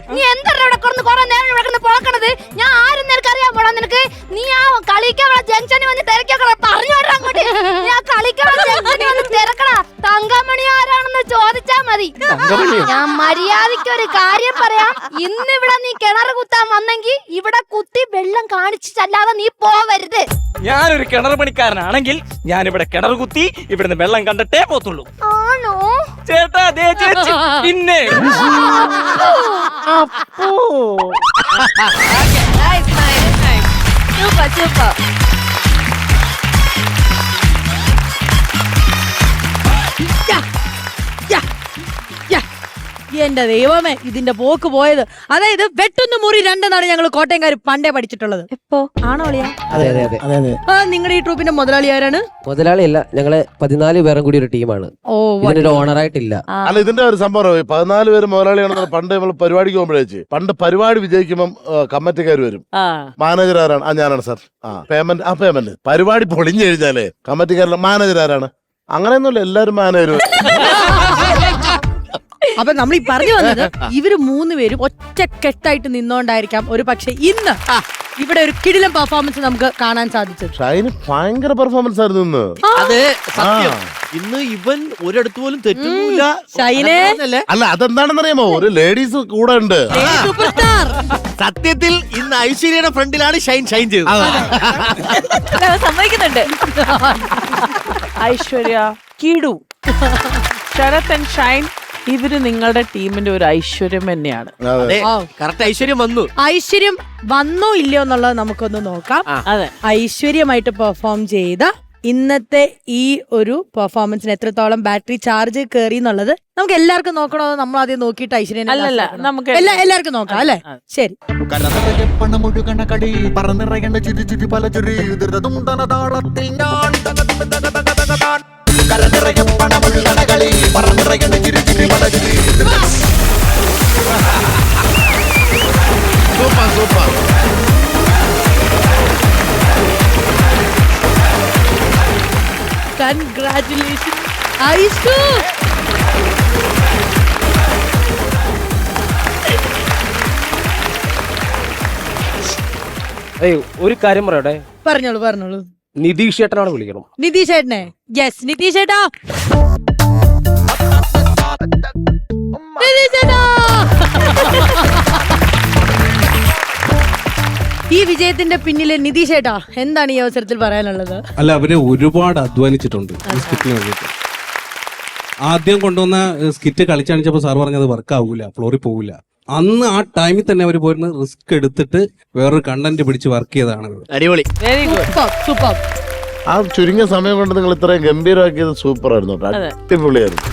ഇവിടെ കിടന്ന് കുറെ നേരം ഇവിടെ കിടന്ന് പൊളക്കണത്? ഞാൻ ആരും നിനക്ക് അറിയാൻ പോടാ നിനക്ക്? നീ ആ കളിക്കാൻ ജംഗ്ഷനിൽ വന്ന് തിരക്കണ പറഞ്ഞോടാ അങ്ങോട്ട്. നീ ആ കളിക്കാൻ ജംഗ്ഷനിൽ വന്ന് തിരക്കണ തങ്കമണി ആരാണെന്ന് ചോദിച്ചാ മതി. ഞാൻ മര്യാദയ്ക്ക് ഒരു കാര്യം പറയാം. ഇന്ന് ഇവിടെ നീ കിണർ കുത്താൻ വന്നെങ്കിൽ ഇവിടെ കുത്തി വെള്ളം കാണിച്ചിട്ടല്ലാതെ നീ പോവരുത്. ഞാനൊരു കിണർ പണിക്കാരനാണെങ്കിൽ ഞാനിവിടെ കിണർ കുത്തി ഇവിടുന്ന് വെള്ളം കണ്ടിട്ടേ പോത്തുള്ളൂ. ആണോ ചേട്ടാ? ദേ ചേച്ചി. പിന്നെ സൂപ്പർ. എന്റെ ദൈവമേ, ഇതിന്റെ പോക്ക് പോയത്. അതായത് വെട്ടുന്ന മുറി രണ്ടെന്നാണ് ഞങ്ങൾ കോട്ടയംകാർ പണ്ടേ പഠിച്ചിട്ടുള്ളത്. എപ്പോ ആണോ അളിയാ? അതെ അതെ അതെ അതെ. നിങ്ങളുടെ ഈ ട്രൂപ്പിന്റെ മുതലാളി ആരാണ്? മുതലാളിയല്ല, ഞങ്ങള് 14 പേരും കൂടി ഒരു ടീമാണ്. ഓ, ഇതിനൊരു ഓണറായിട്ടില്ല. അല്ല, ഇതിന്റെ ഒരു സംഭവം 14 പേര് മുതലാളിയാണെന്ന് പണ്ട് നമ്മൾ പരിപാടിക്ക് പോകുമ്പോഴേച്ച് പണ്ട് പരിപാടി വിജയിക്കുമ്പം കമ്മിറ്റിക്കാർ വരും. മാനേജർ ആരാണ്? ഞാനാണ് സാർ. പേയ്മെന്റ് പരിപാടി പൊളിഞ്ഞു കഴിഞ്ഞാലേ കമ്മിറ്റിക്കാരിലെ മാനേജർ ആരാണ്? അങ്ങനെയൊന്നുമില്ല, എല്ലാരും മാനേജർ. അപ്പൊ നമ്മൾ ഈ പറഞ്ഞു വന്നത് ഇവര് 3 പേരും ഒറ്റക്കെട്ടായിട്ട് നിന്നോണ്ടായിരിക്കാം ഒരു പക്ഷെ ഇന്ന് ഇവിടെ ഒരു കിടിലം പെർഫോമൻസ് നമുക്ക് കാണാൻ സാധിച്ചത്. ഷൈന് ഭയങ്കര പെർഫോമൻസ് ആയിരുന്നു ഇന്ന്. അതെ, സത്യം. ഇന്ന് ഇവൻ ഒരിടത്ത് പോലും തെറ്റുന്നില്ല. ഷൈനെ അല്ല, അതെന്താണെന്നറിയാമോ? ഒരു ലേഡീസ് കൂടെ ഉണ്ട്. സത്യത്തിൽ ഇന്ന് ഐശ്വര്യയുടെ ഫ്രണ്ടിലാണ് ഷൈൻ ചെയ്തത്. സമ്മതിക്കുന്നുണ്ട്. ഐശ്വര്യ, കിടു, ശരത് ആൻഡ് ഷൈൻ, ഇവര് നിങ്ങളുടെ ടീമിന്റെ ഒരു ഐശ്വര്യം തന്നെയാണ്. കറക്റ്റ് ഐശ്വര്യം വന്നു. ഐശ്വര്യം വന്നോ ഇല്ലയോ എന്നുള്ളത് നമുക്കൊന്ന് നോക്കാം. അതെ, ഐശ്വര്യമായിട്ട് പെർഫോം ചെയ്ത ഇന്നത്തെ ഈ ഒരു പെർഫോമൻസിന് എത്രത്തോളം ബാറ്ററി ചാർജ് കയറി എന്നുള്ളത് നമുക്ക് എല്ലാവർക്കും നോക്കണോ? നമ്മൾ ആദ്യം നോക്കിയിട്ട് ഐശ്വര്യം അല്ലല്ല, നമുക്ക് എല്ലാവർക്കും നോക്കാം അല്ലെ? ശരി. പണമൊഴുകണ കടി പറന്നിറയേണ്ട ചിരി ചിരി പല ചിരി ധൃതതുണ്ടന താളത്തിൽ ഞാൻ കരനിറയെ പണമൊഴുകണ കളി പറന്നിറയേണ്ട ചിരി ചിരി പല ചിരി. Super super. കൺഗ്രാറ്റുലേഷൻ ഐഷു. ഒരു കാര്യം പറയട്ടെ. പറഞ്ഞോളൂ. നിതീഷ് ഏട്ടനാണ് വിളിക്കണം. നിതീഷ് ഏട്ടനെ? യെസ്, നിതീഷ് ഏട്ടാ. ഈ വിജയത്തിന്റെ പിന്നിലെ നിതീഷ് ഏട്ടാ എന്താണ് ഈ അവസരത്തിൽ പറയാനുള്ളത്? അല്ല, അവര് ഒരുപാട് അധ്വാനിച്ചിട്ടുണ്ട് ഈ സ്കിറ്റിന് വേണ്ടിയിട്ട്. ആദ്യം കൊണ്ടുവന്ന സ്കിറ്റ് കളിച്ചണിച്ചപ്പോ സാർ പറഞ്ഞത് വർക്ക് ആവൂല, ഫ്ലോറിൽ പോവില്ല. അന്ന് ആ ടൈമിൽ തന്നെ അവർ പോയിരുന്ന റിസ്ക് എടുത്തിട്ട് വേറൊരു കണ്ടന്റ് പിടിച്ച് വർക്ക് ചെയ്തതാണ്. അടിപൊളി, വെരി ഗുഡ്, സൂപ്പർ. ആ ചുരുങ്ങിയ സമയം കൊണ്ട് നിങ്ങൾ ഇത്രയും ഗംഭീരമാക്കിയത് സൂപ്പർ ആയിരുന്നു, അടിപൊളിയായിരുന്നു.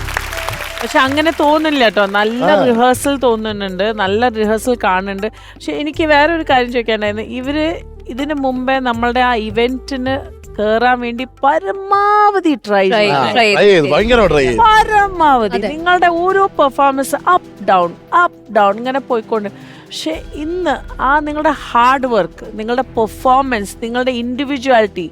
പക്ഷെ അങ്ങനെ തോന്നില്ല കേട്ടോ. നല്ല റിഹേഴ്സൽ തോന്നുന്നുണ്ട്, നല്ല റിഹേഴ്സൽ കാണുന്നുണ്ട്. പക്ഷെ എനിക്ക് വേറൊരു കാര്യം ചോദിക്കാനായിരുന്നു. ഇവര് ഇതിനു മുമ്പേ നമ്മളുടെ ആ ഇവന്റിന് കേറാൻ വേണ്ടി പരമാവധി ട്രൈ പരമാവധി നിങ്ങളുടെ ഓരോ പെർഫോമൻസ് അപ്പ് ഡൗൺ ഇങ്ങനെ പോയിക്കൊണ്ട്. പക്ഷെ ഇന്ന് ആ നിങ്ങളുടെ ഹാർഡ് വർക്ക്, നിങ്ങളുടെ പെർഫോമൻസ്, നിങ്ങളുടെ ഇൻഡിവിജ്വാലിറ്റി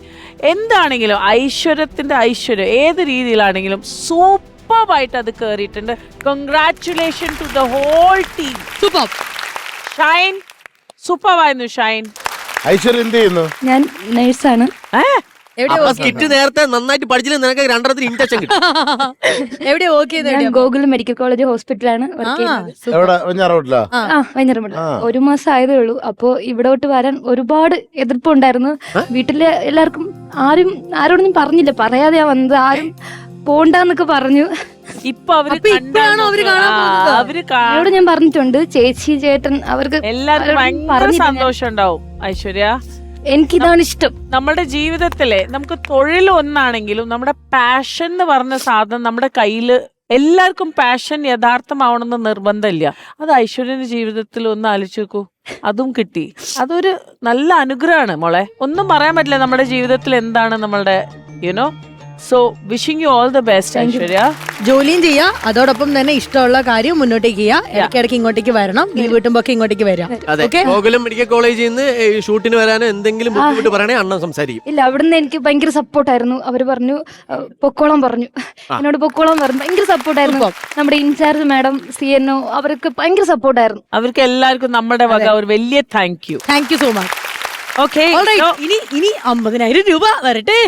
എന്താണെങ്കിലും ഐശ്വര്യത്തിന്റെ ഐശ്വര്യം ഏത് രീതിയിലാണെങ്കിലും സൂപ്പറായിട്ട് അത് കേറിയിട്ടുണ്ട്. Congratulation to the whole team. Super. Shine സൂപ്പറായിരുന്നു. ഷൈൻ. ഐശ്വര്യ എന്ത് ചെയ്യുന്നു? ഞാൻ നേഴ്സാണ്. സ്കിറ്റ് നേരത്തെ നന്നായിട്ട് പഠിച്ചില്ല, നിനക്ക് 2 ഇൻജക്ഷൻ കിട്ടും. എവിടെ വർക്ക് ചെയ്തത്? ഗോകുൽ മെഡിക്കൽ കോളേജ് ഹോസ്പിറ്റലാണ് വർക്ക് ചെയ്യുന്നത്. വൈകുന്നേരം 1 മാസം ആയതേ ഉള്ളൂ. അപ്പോ ഇവിടോട്ട് വരാൻ ഒരുപാട് എതിർപ്പുണ്ടായിരുന്നു. വീട്ടിലെ എല്ലാവർക്കും ആരോടൊന്നും പറഞ്ഞില്ല, പറയാതെയാ വന്നത്. ആരും പോണ്ടെന്നൊക്കെ പറഞ്ഞു. ഇപ്പൊ അവര് ഇപ്പോഴാണോ അവര് കാണാൻ പോകുന്നത്? അവര് അവരോട് ഞാൻ പറഞ്ഞിട്ടുണ്ട്, ചേച്ചി ചേട്ടൻ അവർക്ക് എല്ലാവർക്കും ഭയങ്കര സന്തോഷം ഉണ്ടാവും. ഐശ്വര്യ, എനിക്കിതാണ് ഇഷ്ടം. നമ്മുടെ ജീവിതത്തിലെ നമുക്ക് തൊഴിൽ ഒന്നാണെങ്കിലും നമ്മുടെ പാഷൻ എന്ന് പറഞ്ഞ സാധനം നമ്മുടെ കയ്യില്, എല്ലാവർക്കും പാഷൻ യഥാർത്ഥമാവണമെന്ന് നിർബന്ധമില്ല. അത് ഐശ്വര്യന്റെ ജീവിതത്തിൽ ഒന്ന് ആലോചിച്ച് നോക്കൂ, അതും കിട്ടി. അതൊരു നല്ല അനുഗ്രഹമാണ് മോളെ. ഒന്നും പറയാൻ പറ്റില്ല നമ്മുടെ ജീവിതത്തിൽ എന്താണ് നമ്മളുടെ you know. So wishing you all the best Aishwarya. ജോലിയും ചെയ്യാ, അതോടൊപ്പം തന്നെ ഇഷ്ടമുള്ള കാര്യം മുന്നോട്ടേക്ക് ചെയ്യാ. ഇടയ്ക്കിടയ്ക്ക് ഇങ്ങോട്ടേക്ക് വരണം, ലീവ് കിട്ടുമ്പോ ഒക്കെ ഇങ്ങോട്ടേക്ക് വരാം. അതെ, ഗോകുലം മെഡിക്കൽ കോളേജിൽ നിന്ന് ഷൂട്ടിന് വരാനോ എന്തെങ്കിലും ബുദ്ധിമുട്ട് പറയണേ അണ്ണൻ സംസാരിക്കും. ഇല്ല, അവിടുന്ന് എനിക്ക് ഭയങ്കര സപ്പോർട്ടായിരുന്നു. അവര് പറഞ്ഞു പൊക്കോളം പറഞ്ഞു, എന്നോട് പൊക്കോളം പറഞ്ഞു. ഭയങ്കര സപ്പോർട്ടായിരുന്നു. നമ്മുടെ ഇൻചാർജ് മാഡം, CNO അവർക്ക് ഭയങ്കര സപ്പോർട്ടായിരുന്നു. അവർക്ക് എല്ലാവർക്കും നമ്മുടെ വക ഒരു വലിയ thank you. Thank you so much. Okay, ഇനി 50,000 രൂപ വരട്ടെ.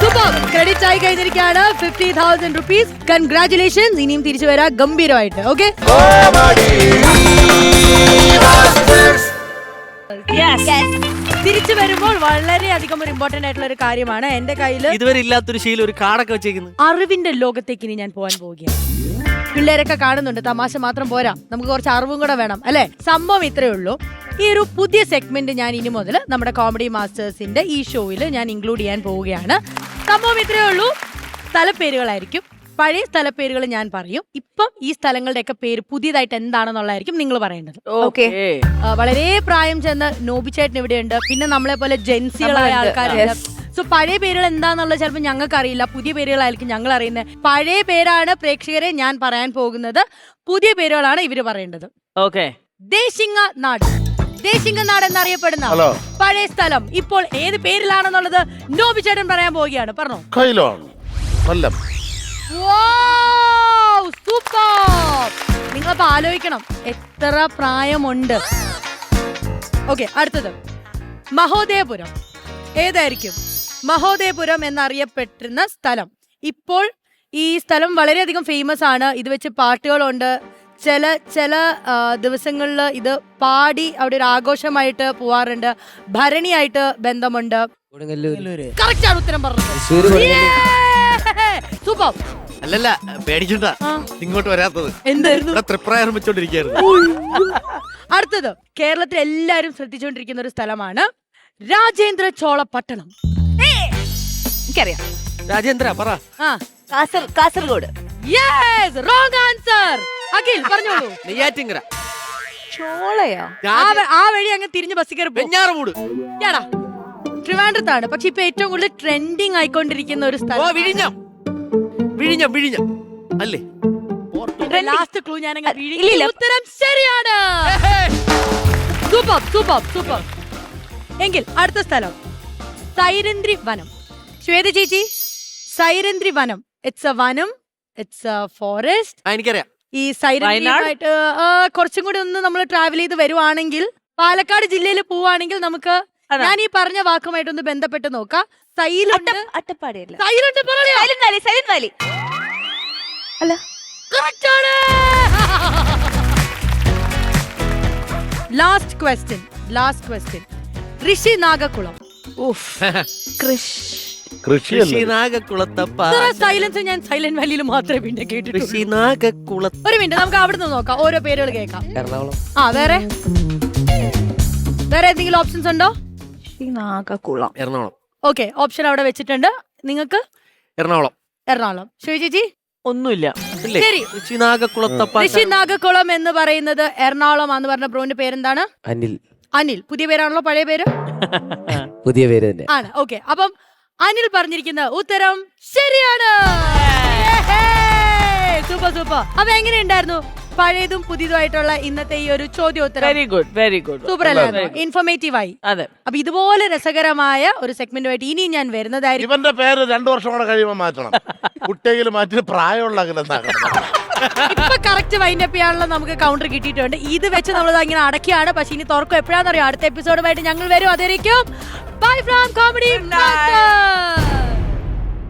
സൂപ്പർ, ക്രെഡിറ്റ് ആയി കഴിഞ്ഞിരിക്കുകയാണ് 50,000 റുപ്പീസ്. കൺഗ്രാറ്റുലേഷൻസ്. ഇനിയും തിരിച്ചു വരാം ഗംഭീരമായിട്ട്. ഓക്കെ, തിരിച്ചു വരുമ്പോൾ വളരെയധികം ഒരു ഇമ്പോർട്ടന്റ് ആയിട്ടുള്ള ഒരു കാര്യമാണ്. എന്റെ കയ്യിൽ ഇതുവരെ ഇല്ലാത്തൊരു ശീലം, ഒരു കാർഡൊക്കെ വെച്ചേക്കുന്നു. അറിവിന്റെ ലോകത്തേക്ക് ഇനി ഞാൻ പോകാൻ പോവുകയാണ്. പിള്ളേരൊക്കെ കാണുന്നുണ്ട്, തമാശ മാത്രം പോരാ, നമുക്ക് കുറച്ച് അറിവും കൂടെ വേണം അല്ലെ. സംഭവം ഇത്രയേ ഉള്ളൂ. ഈ ഒരു പുതിയ സെഗ്മെന്റ് ഞാൻ ഇനി മുതൽ നമ്മുടെ കോമഡി മാസ്റ്റേഴ്സിന്റെ ഈ ഷോയിൽ ഞാൻ ഇൻക്ലൂഡ് ചെയ്യാൻ പോവുകയാണ്. സംഭവം ഇത്രയേ ഉള്ളൂ. സ്ഥലപ്പേരുകളായിരിക്കും. പഴയ സ്ഥലപ്പേരുകൾ ഞാൻ പറയും. ഇപ്പം ഈ സ്ഥലങ്ങളുടെയൊക്കെ പേര് പുതിയതായിട്ട് എന്താണെന്നുള്ളതായിരിക്കും നിങ്ങൾ പറയേണ്ടത്. ഓക്കെ, വളരെ പ്രായം ചെന്ന് നോബിച്ചേട്ടൻ ഇവിടെയുണ്ട്, പിന്നെ നമ്മളെ പോലെ ജെൻസികളായ ആൾക്കാരുണ്ട്. സോ പഴയ പേരുകൾ എന്താന്നുള്ളത് ചിലപ്പോൾ ഞങ്ങൾക്ക് അറിയില്ല, പുതിയ പേരുകളായിരിക്കും ഞങ്ങൾ അറിയുന്നത്. പഴയ പേരാണ് പ്രേക്ഷകരെ ഞാൻ പറയാൻ പോകുന്നത്, പുതിയ പേരുകളാണ് ഇവര് പറയേണ്ടത്. ഓക്കെ, ദേശിങ്ങനാട്. ദേശിങ്ങനാട് എന്നറിയപ്പെടുന്ന പഴയ സ്ഥലം ഇപ്പോൾ ഏത് പേരിലാണെന്നുള്ളത് നോബിച്ചേട്ടൻ പറയാൻ പോവുകയാണ്. പറഞ്ഞോ. സൂപ്പർ. നിങ്ങളപ്പോ ആലോചിക്കണം എത്ര പ്രായമുണ്ട്. ഓക്കെ, അടുത്തത് മഹോദയപുരം. ഏതായിരിക്കും? മഹോദയപുരം എന്നറിയപ്പെട്ടിരുന്ന സ്ഥലം. ഇപ്പോൾ ഈ സ്ഥലം വളരെയധികം ഫേമസ് ആണ്. ഇത് വെച്ച് പാട്ടുകളുണ്ട്. ചില ദിവസങ്ങളിൽ ഇത് പാടി അവിടെ ഒരു ആഘോഷമായിട്ട് പോവാറുണ്ട്. ഭരണിയായിട്ട് ബന്ധമുണ്ട്. കറക്റ്റ് ആണ് ഉത്തരം പറഞ്ഞത്. സൂപ്പർ. അല്ലല്ല, പേടിച്ചിട്ടാ ഇങ്ങോട്ട് വരാത്തത്. എന്തായിരുന്നു? തൃപ്രായം വെച്ചോണ്ടിരിക്കുകയായിരുന്നു. അടുത്തത് കേരളത്തിൽ എല്ലാരും ശ്രദ്ധിച്ചുകൊണ്ടിരിക്കുന്ന ഒരു സ്ഥലമാണ് രാജേന്ദ്ര ചോള പട്ടണം. എനിക്കറിയാം. രാജേന്ദ്ര പറ. Kasaragod. Yes, wrong answer. Akhil പറഞ്ഞോളൂ. നെയ്യാറ്റിങ്കര. ചോളയോ? ആ വഴി അങ്ങ് തിരിഞ്ഞ് ബസ്സിൽ കയറി വെഞ്ഞാറമൂട്. ട്രിവാൻഡ്രത്താണ്. പക്ഷെ ഇപ്പൊ ഏറ്റവും കൂടുതൽ ട്രെൻഡിങ് ആയിക്കൊണ്ടിരിക്കുന്ന ഒരു സ്ഥലം വിഴിഞ്ഞം അല്ലേ? ലാസ്റ്റ് ക്ലൂ ഞാൻ ഉത്തരം ശരിയാണ്. Super super super. എങ്കിൽ അടുത്ത സ്ഥലം സൈരന്ദ്രി വനം. ശ്വേത ചേച്ചി, സൈരന്ദ്രി വനം. ഇറ്റ്സ് എ വനം, ഇറ്റ്സ് എ ഫോറസ്റ്റ്. എനിക്കറിയാം. ഈ സൈരന്ദ്രിയുമായിട്ട് കുറച്ചും കൂടി ഒന്ന് നമ്മൾ ട്രാവൽ ചെയ്ത് വരുവാണെങ്കിൽ, പാലക്കാട് ജില്ലയിൽ പോവാണെങ്കിൽ നമുക്ക് ഞാൻ ഈ പറഞ്ഞ വാക്കുമായിട്ടൊന്ന് ബന്ധപ്പെട്ട് നോക്കാം. Silent Valley. അല്ല, കറക്റ്റ് ആണ്. ലാസ്റ്റ് ക്വസ്റ്റ്യൻ ഋഷി നാഗക്കുളം. സൈലൻസ് ഞാൻ സൈലന്റ് വാലിയിൽ മാത്രമേ പിന്നെ കേട്ടിട്ടുള്ളൂ. ഒരു മിനിറ്റ്, നമുക്ക് അവിടെ നിന്ന് നോക്കാം, ഓരോ പേരുകൾ കേൾക്കാം. വേറെ എന്തെങ്കിലും ഓപ്ഷൻസ് ഉണ്ടോ? നാഗക്കുളം, എറണാകുളം. ഓക്കെ, ഓപ്ഷൻ അവിടെ വെച്ചിട്ടുണ്ട്. നിങ്ങൾക്ക് എറണാകുളം. ശരി ചേച്ചി? ഒന്നുമില്ല. ശരി, ഋഷി നാഗക്കുളം എന്ന് പറയുന്നത് എറണാകുളം ആന്ന് പറഞ്ഞ ബ്രോന്റെ പേരെന്താണ്? അനിൽ. പുതിയ പേരാണല്ലോ, പഴയ പേര്? പുതിയ പേര് തന്നെ ആണ്. ഓക്കെ, അപ്പം അനിൽ പറഞ്ഞിരിക്കുന്ന ഉത്തരം ശരിയാണ്. Super super. അപ്പൊ എങ്ങനെയുണ്ടായിരുന്നു പഴയതും പുതിയതുമായിട്ടുള്ള ഇന്നത്തെ ഈ ഒരു ചോദ്യോത്തരം? Very good. സൂപ്പർ അല്ലായിരുന്നു, ഇൻഫോർമേറ്റീവ് ആയി. അതെ. അപ്പൊ ഇതുപോലെ രസകരമായ ഒരു സെഗ്മെന്റുമായിട്ട് ഇനിയും ഞാൻ വരുന്നതായിരിക്കും. ഇവന്റെ പേര് 2 വർഷം കൂടെ കഴിയുമ്പോൾ മാറ്റണം. കുട്ടിയെങ്കിലും മാറ്റി പ്രായമുള്ള ഇപ്പൊ കറക്റ്റ് വൈൻഡപ്പ് ചെയ്യാനുള്ള നമുക്ക് കൗണ്ടർ കിട്ടിയിട്ടുണ്ട്. ഇത് വെച്ച് നമ്മൾ ഇങ്ങനെ അടക്കിയാണ്. പക്ഷെ ഇനി തുറക്കും എപ്പോഴാണെന്നറിയോ? അടുത്ത എപ്പിസോഡുമായിട്ട് ഞങ്ങൾ വരും. അതായിരിക്കും ബൈ ഫ്രം കോമഡി.